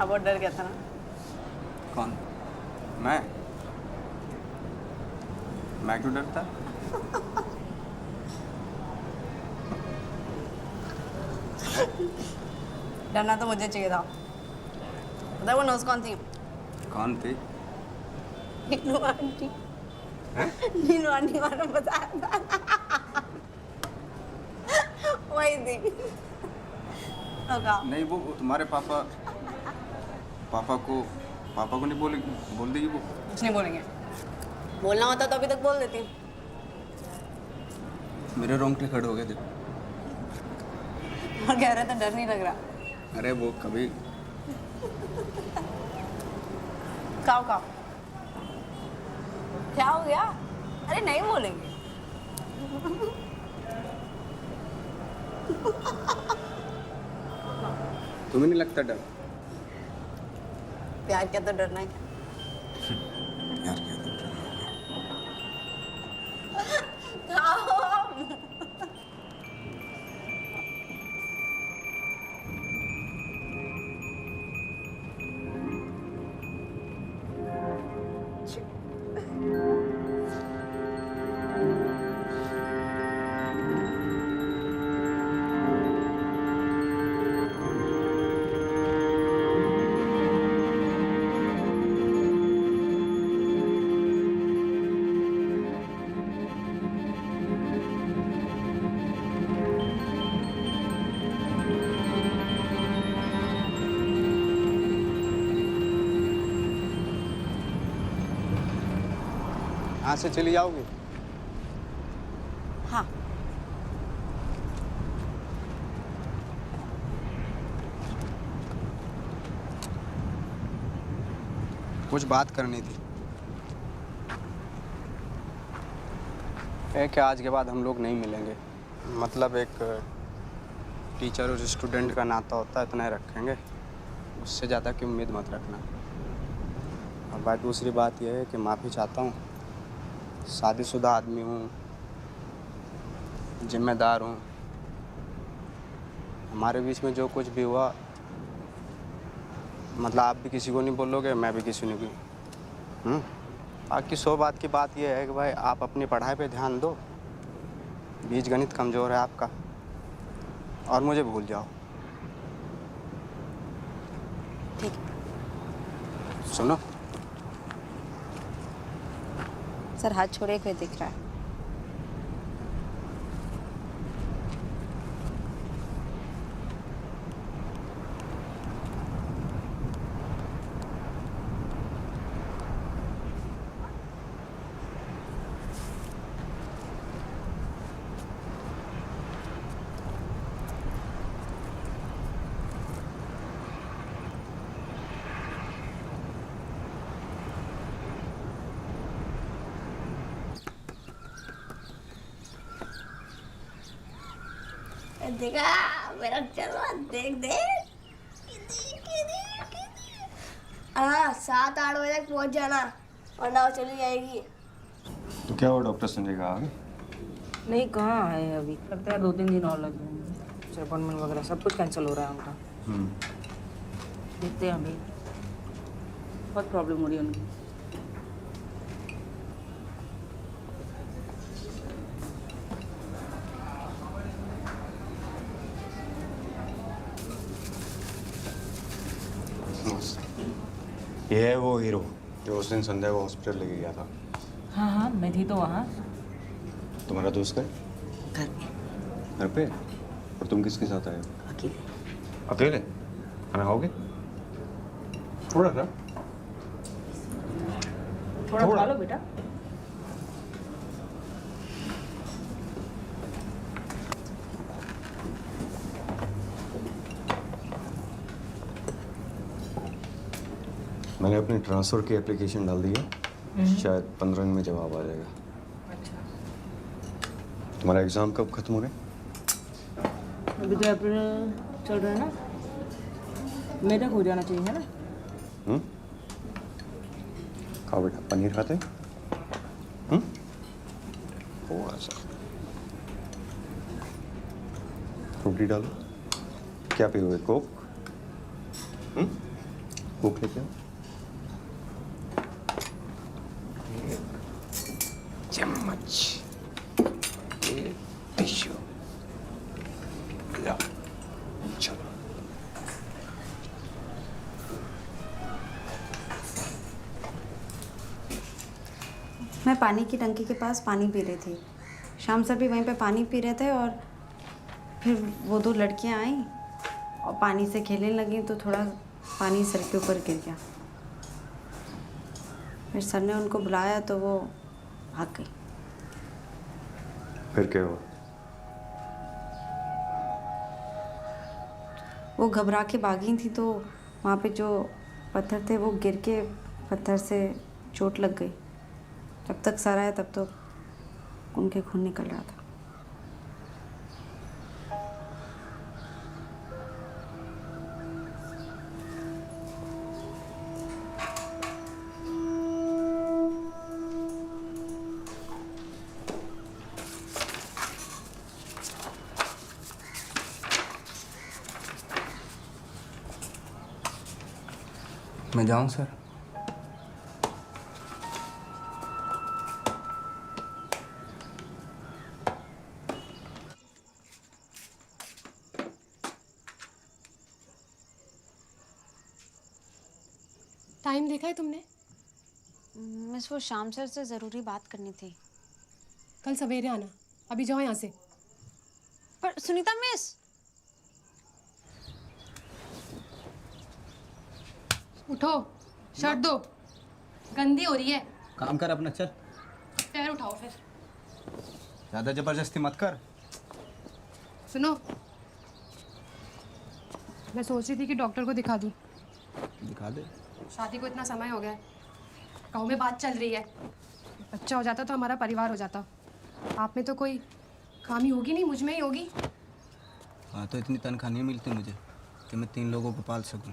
अब वो डर गया था ना। कौन? मैं क्यों डरता? डरना तो मुझे चाहिए था। पता है वो नर्स कौन थी? कौन थी? नीनू आंटी। नीनू आंटी वाला बताया था। वही थी। नहीं वो तुम्हारे पापा को नहीं बोल देगी वो? कुछ नहीं बोलेंगे। बोलना होता तो अभी तक बोल देती। मेरे रोंगटे खड़े हो गए देखो। और कह रहे थे डर नहीं लग रहा। अरे वो कभी काओ क्या हो गया? अरे नहीं बोलेंगे। तुम्हें नहीं लगता डर? प्यार क्या तो डरना है क्या? यार क्या तो डर? यहाँ से चली जाओगी? हाँ। कुछ बात करनी थी। एक आज के बाद हम लोग नहीं मिलेंगे। मतलब एक टीचर और स्टूडेंट का नाता होता है, इतना ही रखेंगे। उससे ज़्यादा की उम्मीद मत रखना। और बात दूसरी बात यह है कि माफ़ी चाहता हूँ। शादीशुदा आदमी हूँ, जिम्मेदार हूँ। हमारे बीच में जो कुछ भी हुआ, मतलब आप भी किसी को नहीं बोलोगे, मैं भी किसी ने भी। बाकी 100 बात की बात यह है कि भाई आप अपनी पढ़ाई पे ध्यान दो। बीज गणित कमज़ोर है आपका, और मुझे भूल जाओ। ठीक। सुनो, सर हाथ छोड़े कोई दिख रहा है? देखा मेरा चलो देख। हाँ 7-8 बजे तक पहुंच जाना, वरना वो चली जाएगी। तो क्या हुआ? डॉक्टर संजय का आ गए? नहीं, कहाँ आए अभी? लगता है 2-3 दिन और लग जाएंगे। अपॉइंटमेंट वगैरह सब कुछ कैंसिल हो रहा है उनका। देखते हैं अभी, बहुत प्रॉब्लम हो रही है उनकी। ये है वो हीरो जो उस दिन संजय को हॉस्पिटल लेके गया था। हाँ, मैं थी तो वहाँ। तुम्हारा दोस्त है? घर पे? और तुम किसके साथ आए हो? अकेले। अकेले? खाना खाओगे? थोड़ा सा थोड़ा खा लो बेटा। मैंने अपनी ट्रांसफ़र की एप्लीकेशन डाल दी है, शायद 15 दिन में जवाब आ जाएगा। अच्छा, तुम्हारा एग्ज़ाम कब ख़त्म हो रहा है? अभी तो अप्रैल चल रहा है ना, मई तक हो जाना चाहिए, है ना? खाओ बेटा, पनीर खाते हैं? थोड़ा सा फ्रूटी डालो। क्या पियोगे, कोक? कोक लेते हो? चम्मच, टिश्यू, चलो। मैं पानी की टंकी के पास पानी पी रही थी, शाम सर भी वहीं पे पानी पी रहे थे, और फिर वो 2 लड़कियां आईं और पानी से खेलने लगी, तो थोड़ा पानी सर के ऊपर गिर गया। फिर सर ने उनको बुलाया तो वो भाग गई। फिर क्या हुआ? वो घबरा के भागी थी, तो वहाँ पे जो पत्थर थे वो गिर के पत्थर से चोट लग गई। जब तक सर आया तब तो उनके खून निकल रहा था। मैं जाऊं सर? टाइम देखा है तुमने? मिस, वो शाम सर से ज़रूरी बात करनी थी। कल सवेरे आना, अभी जाओ यहाँ से। पर सुनीता मिस, उठो, शर्ट दो, गंदी हो रही है। काम कर अपना, चल। पैर उठाओ फिर। ज़्यादा ज़बरदस्ती मत कर। सुनो, मैं सोच रही थी कि डॉक्टर को दिखा दूँ। दिखा दे। शादी को इतना समय हो गया है, गाँव में बात चल रही है, बच्चा हो जाता तो हमारा परिवार हो जाता। आप में तो कोई खामी होगी नहीं, मुझ में ही होगी। हाँ, तो इतनी तनख्वाह नहीं मिलती मुझे कि मैं 3 लोगों को पाल सकूं।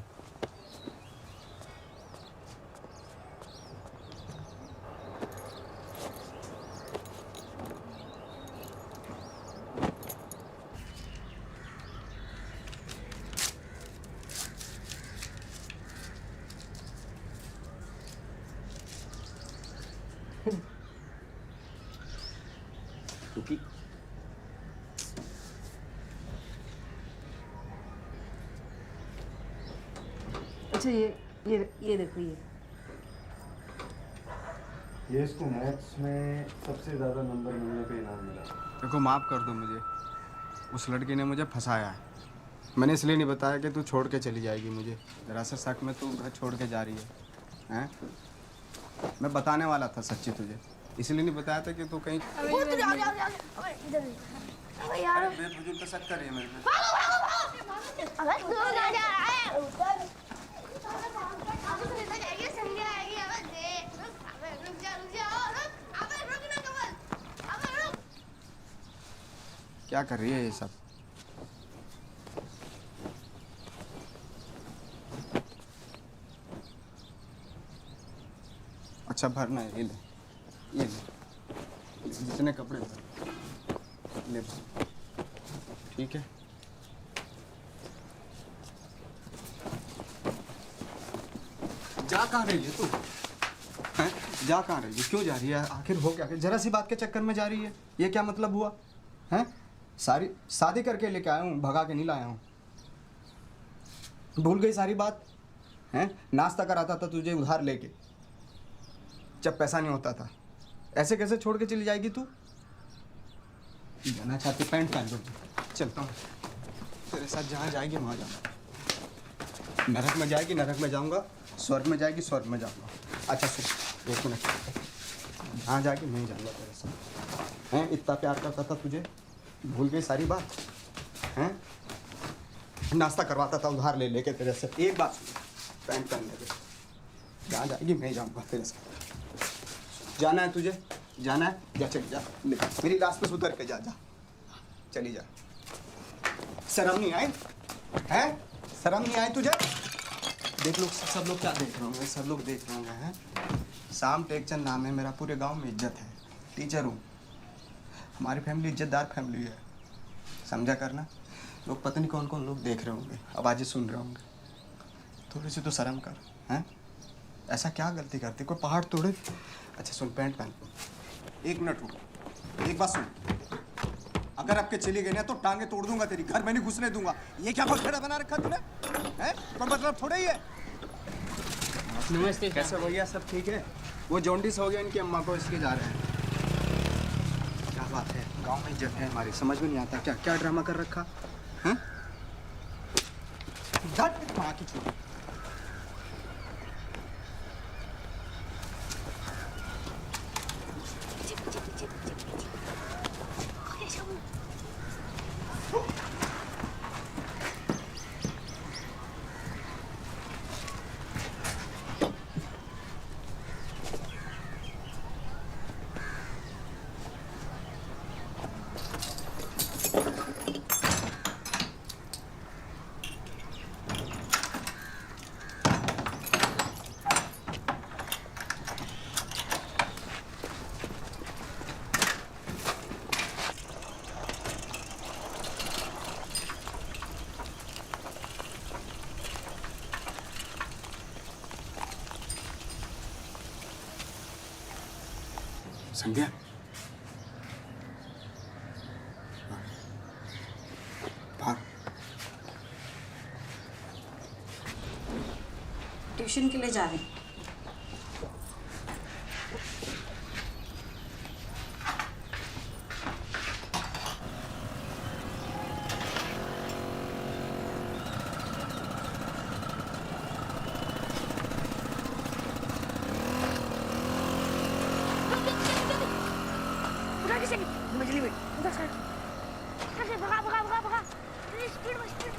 रुकी। अच्छा, ये देखो, ये इसको मैथ्स में सबसे ज़्यादा नंबर मिलने पे इनाम मिला। देखो, माफ़ कर दो मुझे, उस लड़की ने मुझे फंसाया है। मैंने इसलिए नहीं बताया कि तू छोड़ के चली जाएगी मुझे। जरा सा शक में तू घर छोड़ के जा रही है, हैं? मैं बताने वाला था सच्ची तुझे, इसलिए नहीं बताया था कि तू कहीं यार बेफजूल का शक कर रही है मेरे पे। अबे तू ना जा रहा है ऊपर। अबे सुनीता जाएगी, संध्या आएगी। अबे देख, अबे रुक जा, अबे रुक ना कमल, अबे रुक। क्या कर रही है ये सब? अच्छा, भरना है, ये ले जितने कपड़े भर ले, ठीक है? जा कहाँ रही है तू? हैं? जा कहाँ रही है? क्यों जा रही है? आखिर हो क्या? जरा सी बात के चक्कर में जा रही है, ये क्या मतलब हुआ? हैं? सारी शादी करके लेके आया हूँ, भगा के नहीं लाया हूँ। भूल गई सारी बात? हैं? नाश्ता कराता था तुझे उधार लेके, जब पैसा नहीं होता था। ऐसे कैसे छोड़ के चली जाएगी तू? जाना चाहती पैंट पहन लो, चलता हूँ तेरे साथ, जहाँ जाएगी वहाँ जाना। नरक में जाएगी नरक में जाऊंगा, स्वर्ग में जाएगी स्वर्ग में जाऊंगा। अच्छा सुन, एक मिनट, जहाँ जाएगी नहीं जाऊंगा तेरे साथ। हैं, इतना प्यार करता था तुझे, भूल गई सारी बात? हैं, नाश्ता करवाता था उधार ले लेके तेरे से। एक बात सुन, पैंट पहन ले, जहाँ जाएगी मैं जाऊंगा तेरे साथ। जाना है तुझे, जाना है, जा चली जा, ले मेरी लाश पे उतर के जा, जा चली जा। शर्म नहीं आई है? शर्म नहीं आई तुझे? देख लो सब लोग क्या देख रहे होंगे, सब लोग देख रहे होंगे। हैं, शाम टेकचंद नाम है मेरा, पूरे गांव में इज्जत है, टीचर हूँ, हमारी फैमिली इज्जतदार फैमिली है, समझा करना। लोग पता नहीं कौन कौन लोग देख रहे होंगे, आवाज़ें सुन रहे होंगे, थोड़ी सी तो शर्म कर। हैं, ऐसा क्या गलती करती, कोई पहाड़ तोड़े? अच्छा सुन, पैंट पहन, एक मिनट रुक, एक बात सुन, अगर आपके चली गई ना तो टांगे तोड़ दूंगा तेरी, घर में नहीं घुसने दूंगा। ये क्या बखेड़ा बना रखा तूने? हैं, कोई मतलब थोड़ा ही है। नमस्ते। कैसे भैया, सब ठीक है? वो जॉन्डिस हो गया इनकी अम्मा को, इसके जा रहे हैं। क्या बात है, गांव में इज्जत है हमारी, समझ में नहीं आता क्या क्या ड्रामा कर रखा है? माँ की छोड़ी। संध्या, भाग। ट्यूशन के लिए जा रहे हैं। मछली में उधर से भगा भगा भगा भगा, स्पीड में स्पीड।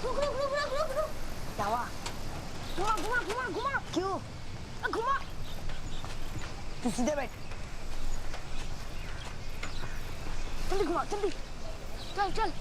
रुक रुक रुक रुक रुक रुक, क्या हुआ? घुमा घुमा घुमा घुमा, क्यों घुमा? तू सीधे बैठ, जल्दी घुमा जल्दी, चल चल।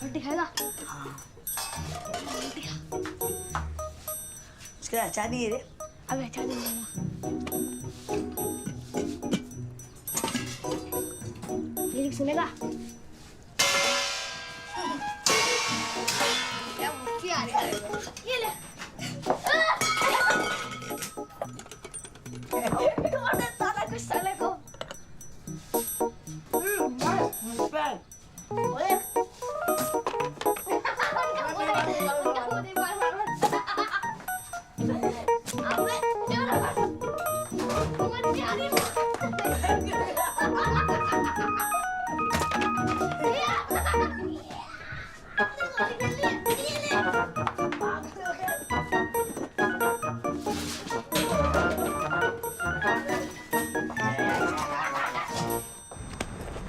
रोटी खाएगा? उसका अचार नहीं है रे। अबे अचार नहीं है। लिरिक्स सुनेगा? क्या मुझकी आ रही है? ये ले। साला कुछ साले को।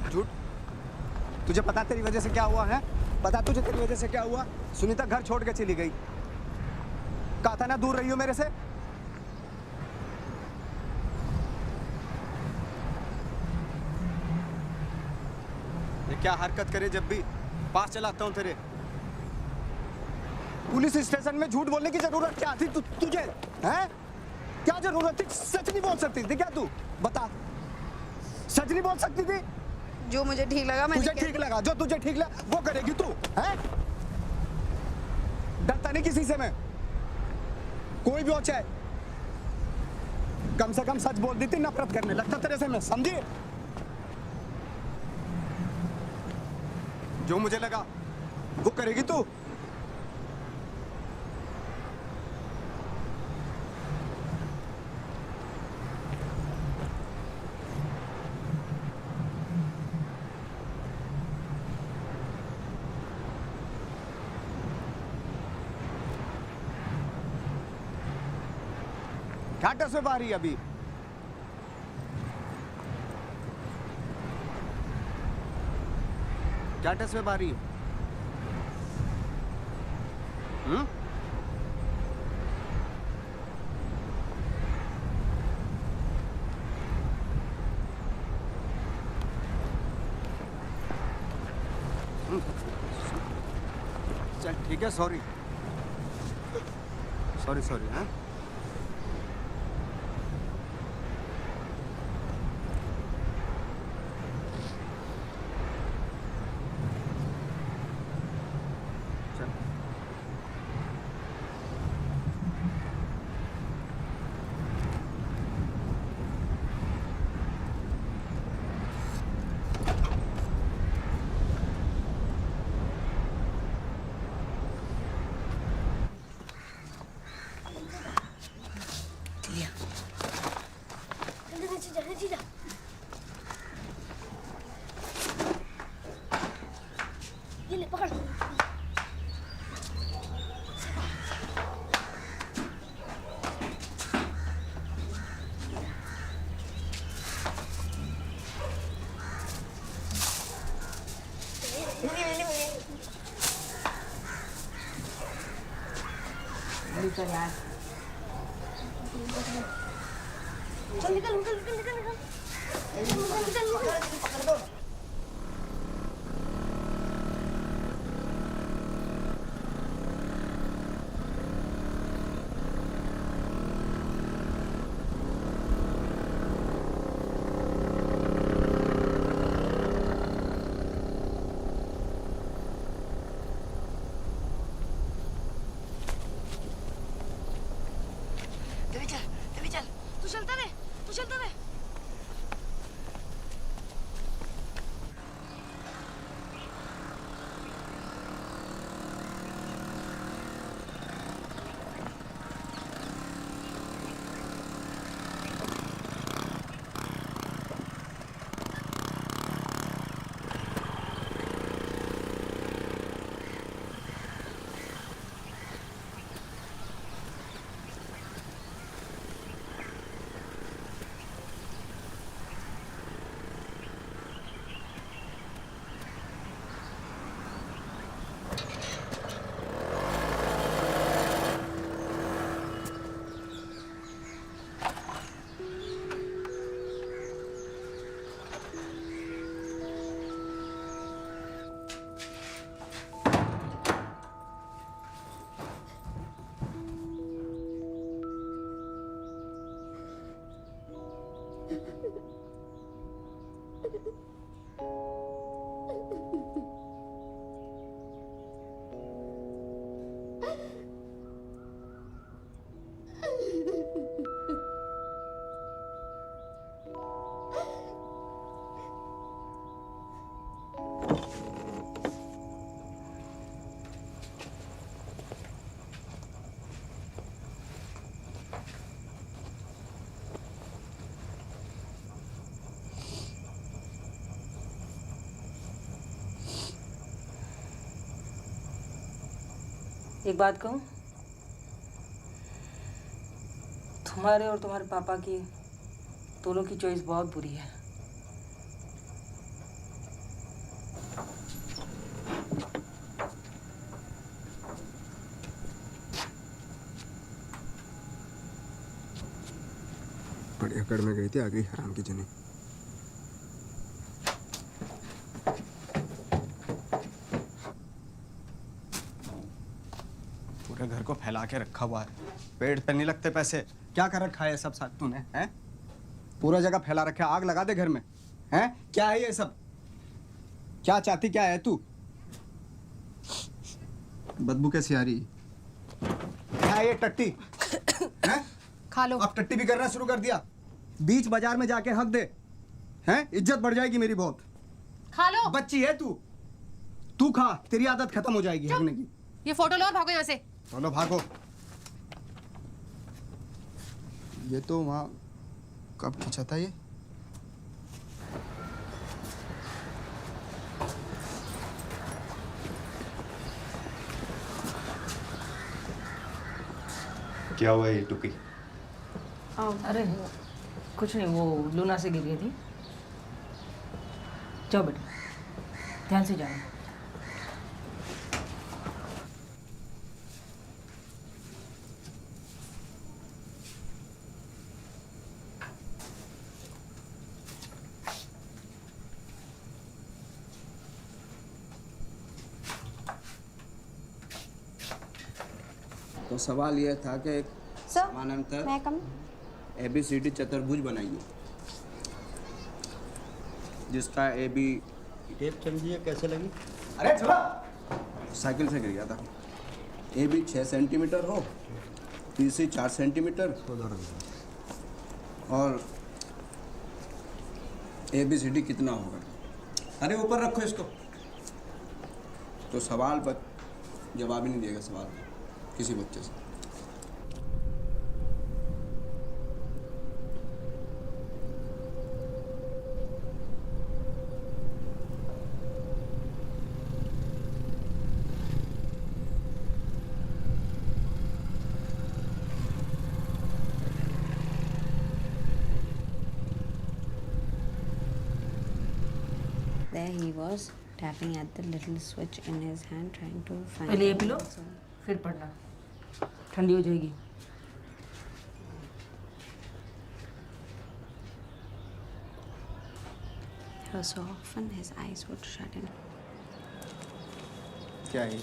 झूठ, तुझे पता तेरी वजह से क्या हुआ है? पता तुझे तेरी वजह से क्या हुआ? सुनीता घर छोड़ के चली गई, कहा था ना दूर रही हो मेरे से। क्या हरकत करे जब भी पास चलाता हूँ तेरे। पुलिस स्टेशन में झूठ बोलने की जरूरत क्या थी तुझे? हैं? क्या जरूरत थी? सच नहीं बोल सकती थी क्या तू? बता, सच नहीं बोल सकती थी? जो मुझे ठीक लगा मैंने तुझे ठीक लगा, जो तुझे ठीक लगा वो करेगी तू, हैं? डरता नहीं किसी से मैं, कोई भी हो चाहे। कम से कम सच बोल दी थी, नफरत करने लगता तेरे से मैं, समझी? जो मुझे लगा वो करेगी तू। घाटा से बारी अभी क्या में बारी? चल ठीक है, सॉरी सॉरी सॉरी। हाँ ये ले पकड़। निकल यार, चल निकल निकल निकल निकल निकल निकल निकल पकड़ दो। तू चलता रहे, तू चलता रहे। एक बात कहूँ, तुम्हारे और तुम्हारे पापा की दोनों की चॉइस बहुत बुरी है। बड़ी अकड़ में गई थी, आ गई हराम की जनी। पूरे घर को फैला के रखा हुआ है। पेड़ पे नहीं लगते पैसे। क्या कर रखा है ये सब साथ तूने, हैं? पूरा जगह फैला रखा है, आग लगा दे घर में, हैं? क्या है ये सब? क्या चाहती क्या है तू? बदबू कैसी आ रही? क्या है ये टट्टी? हैं? खा लो। अब टट्टी भी करना शुरू कर दिया। बीच बाजार में जाके हक दे, हैं? इज्जत बढ़ जाएगी मेरी बहुत। खा लो। बच्ची है तू, तू खा, तेरी आदत खत्म हो जाएगी हगने की। ये फोटो लो और भागो यहाँ से। चलो भागो। ये तो वहाँ कब खींचा था ये? क्या हुआ ये टुकी? अरे कुछ नहीं, वो लूना से गिर गई थी। जाओ बेटा, ध्यान से जाना। तो सवाल यह था कि समानांतर ABCD चतुर्भुज बनाइए, जिसका AB टेप समझिए कैसे लगी? अरे चला साइकिल से गिर गया था। AB 6 सेंटीमीटर हो, BC 4 सेंटीमीटर और ABCD कितना होगा? अरे ऊपर रखो इसको। तो सवाल पर जवाब ही नहीं देगा सवाल किसी बच्चे से। There he was tapping at the little switch in his hand, trying to find. पहले ये पी लो, फिर पढ़ना, ठंडी हो जाएगी। So often his eyes would shut in. क्या है?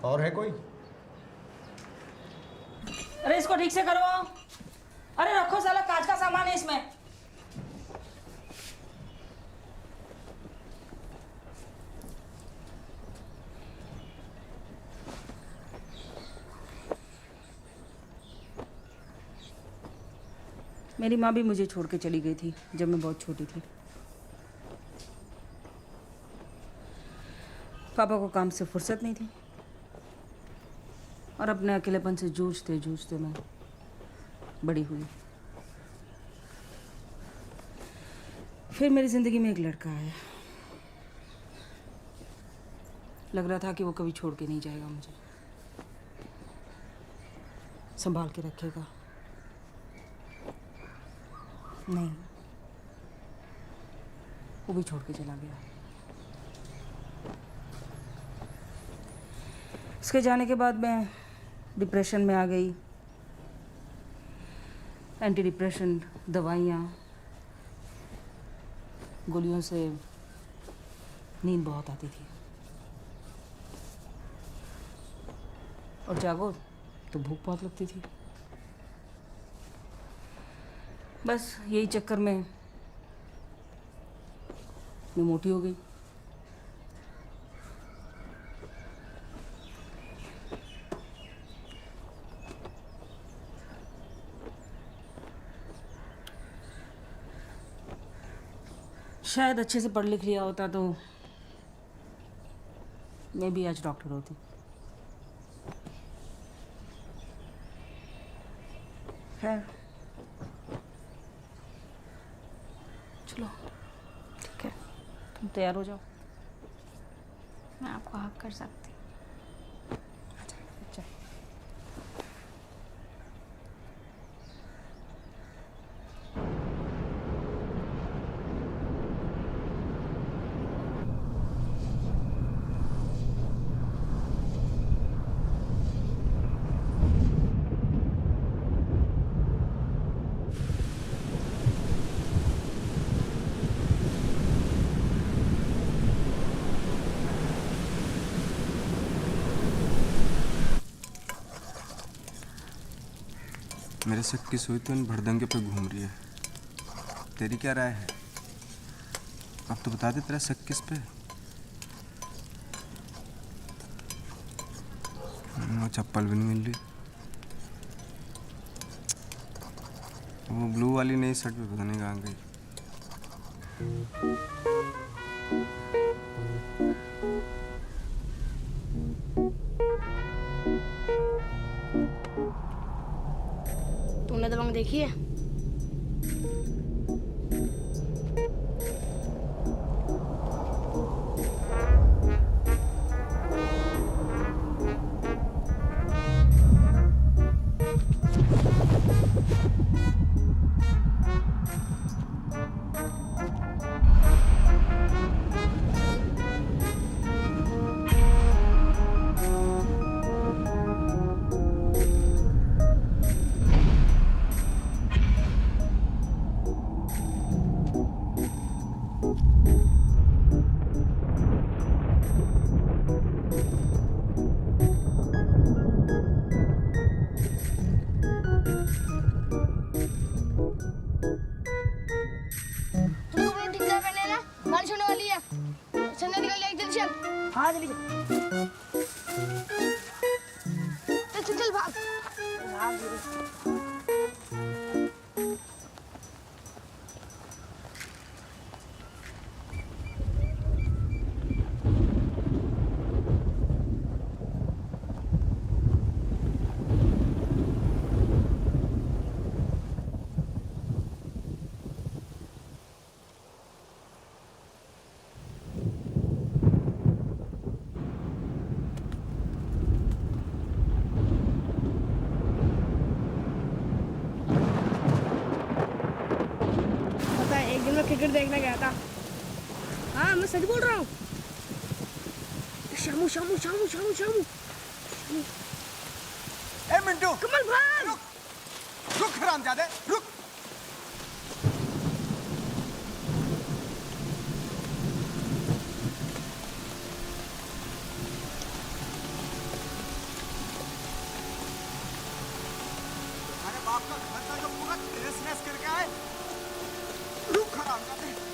और है कोई? अरे इसको ठीक से करो। अरे रखो, साला कांच का सामान है इसमें। मेरी माँ भी मुझे छोड़ के चली गई थी जब मैं बहुत छोटी थी। पापा को काम से फुर्सत नहीं थी और अपने अकेलेपन से जूझते जूझते मैं बड़ी हुई। फिर मेरी ज़िंदगी में एक लड़का आया। लग रहा था कि वो कभी छोड़ के नहीं जाएगा, मुझे संभाल के रखेगा। नहीं, वो भी छोड़ के चला गया। उसके जाने के बाद मैं डिप्रेशन में आ गई। एंटी डिप्रेशन दवाइयाँ, गोलियों से नींद बहुत आती थी और जागो तो भूख बहुत लगती थी। बस यही चक्कर में मैं मोटी हो गई। शायद अच्छे से पढ़ लिख लिया होता तो मैं भी आज डॉक्टर होती। खैर चलो ठीक है, तुम तैयार हो जाओ। मैं आपको हक कर सकती। अच्छा से किस हुई तो इन भड़दंगे पे घूम रही है। तेरी क्या राय है? अब तो बता दे तेरा शक किस पे? वो चप्पल भी नहीं मिल रही। वो ब्लू वाली नई शर्ट भी पता नहीं कहाँ गई। तुमने दबंग देखी है? हाँ जल्दी चल चल भाग भाग मैं क्रिकेट देखने गया था। हाँ मैं सच बोल रहा हूँ। शामू शामू शामू शामू शामू ए मिंटू, कमल भाई रुक रुक हरामजादे रुक। अरे बाप का घर का जो पूरा तहस नहस करके आए। रुक हरामजादे।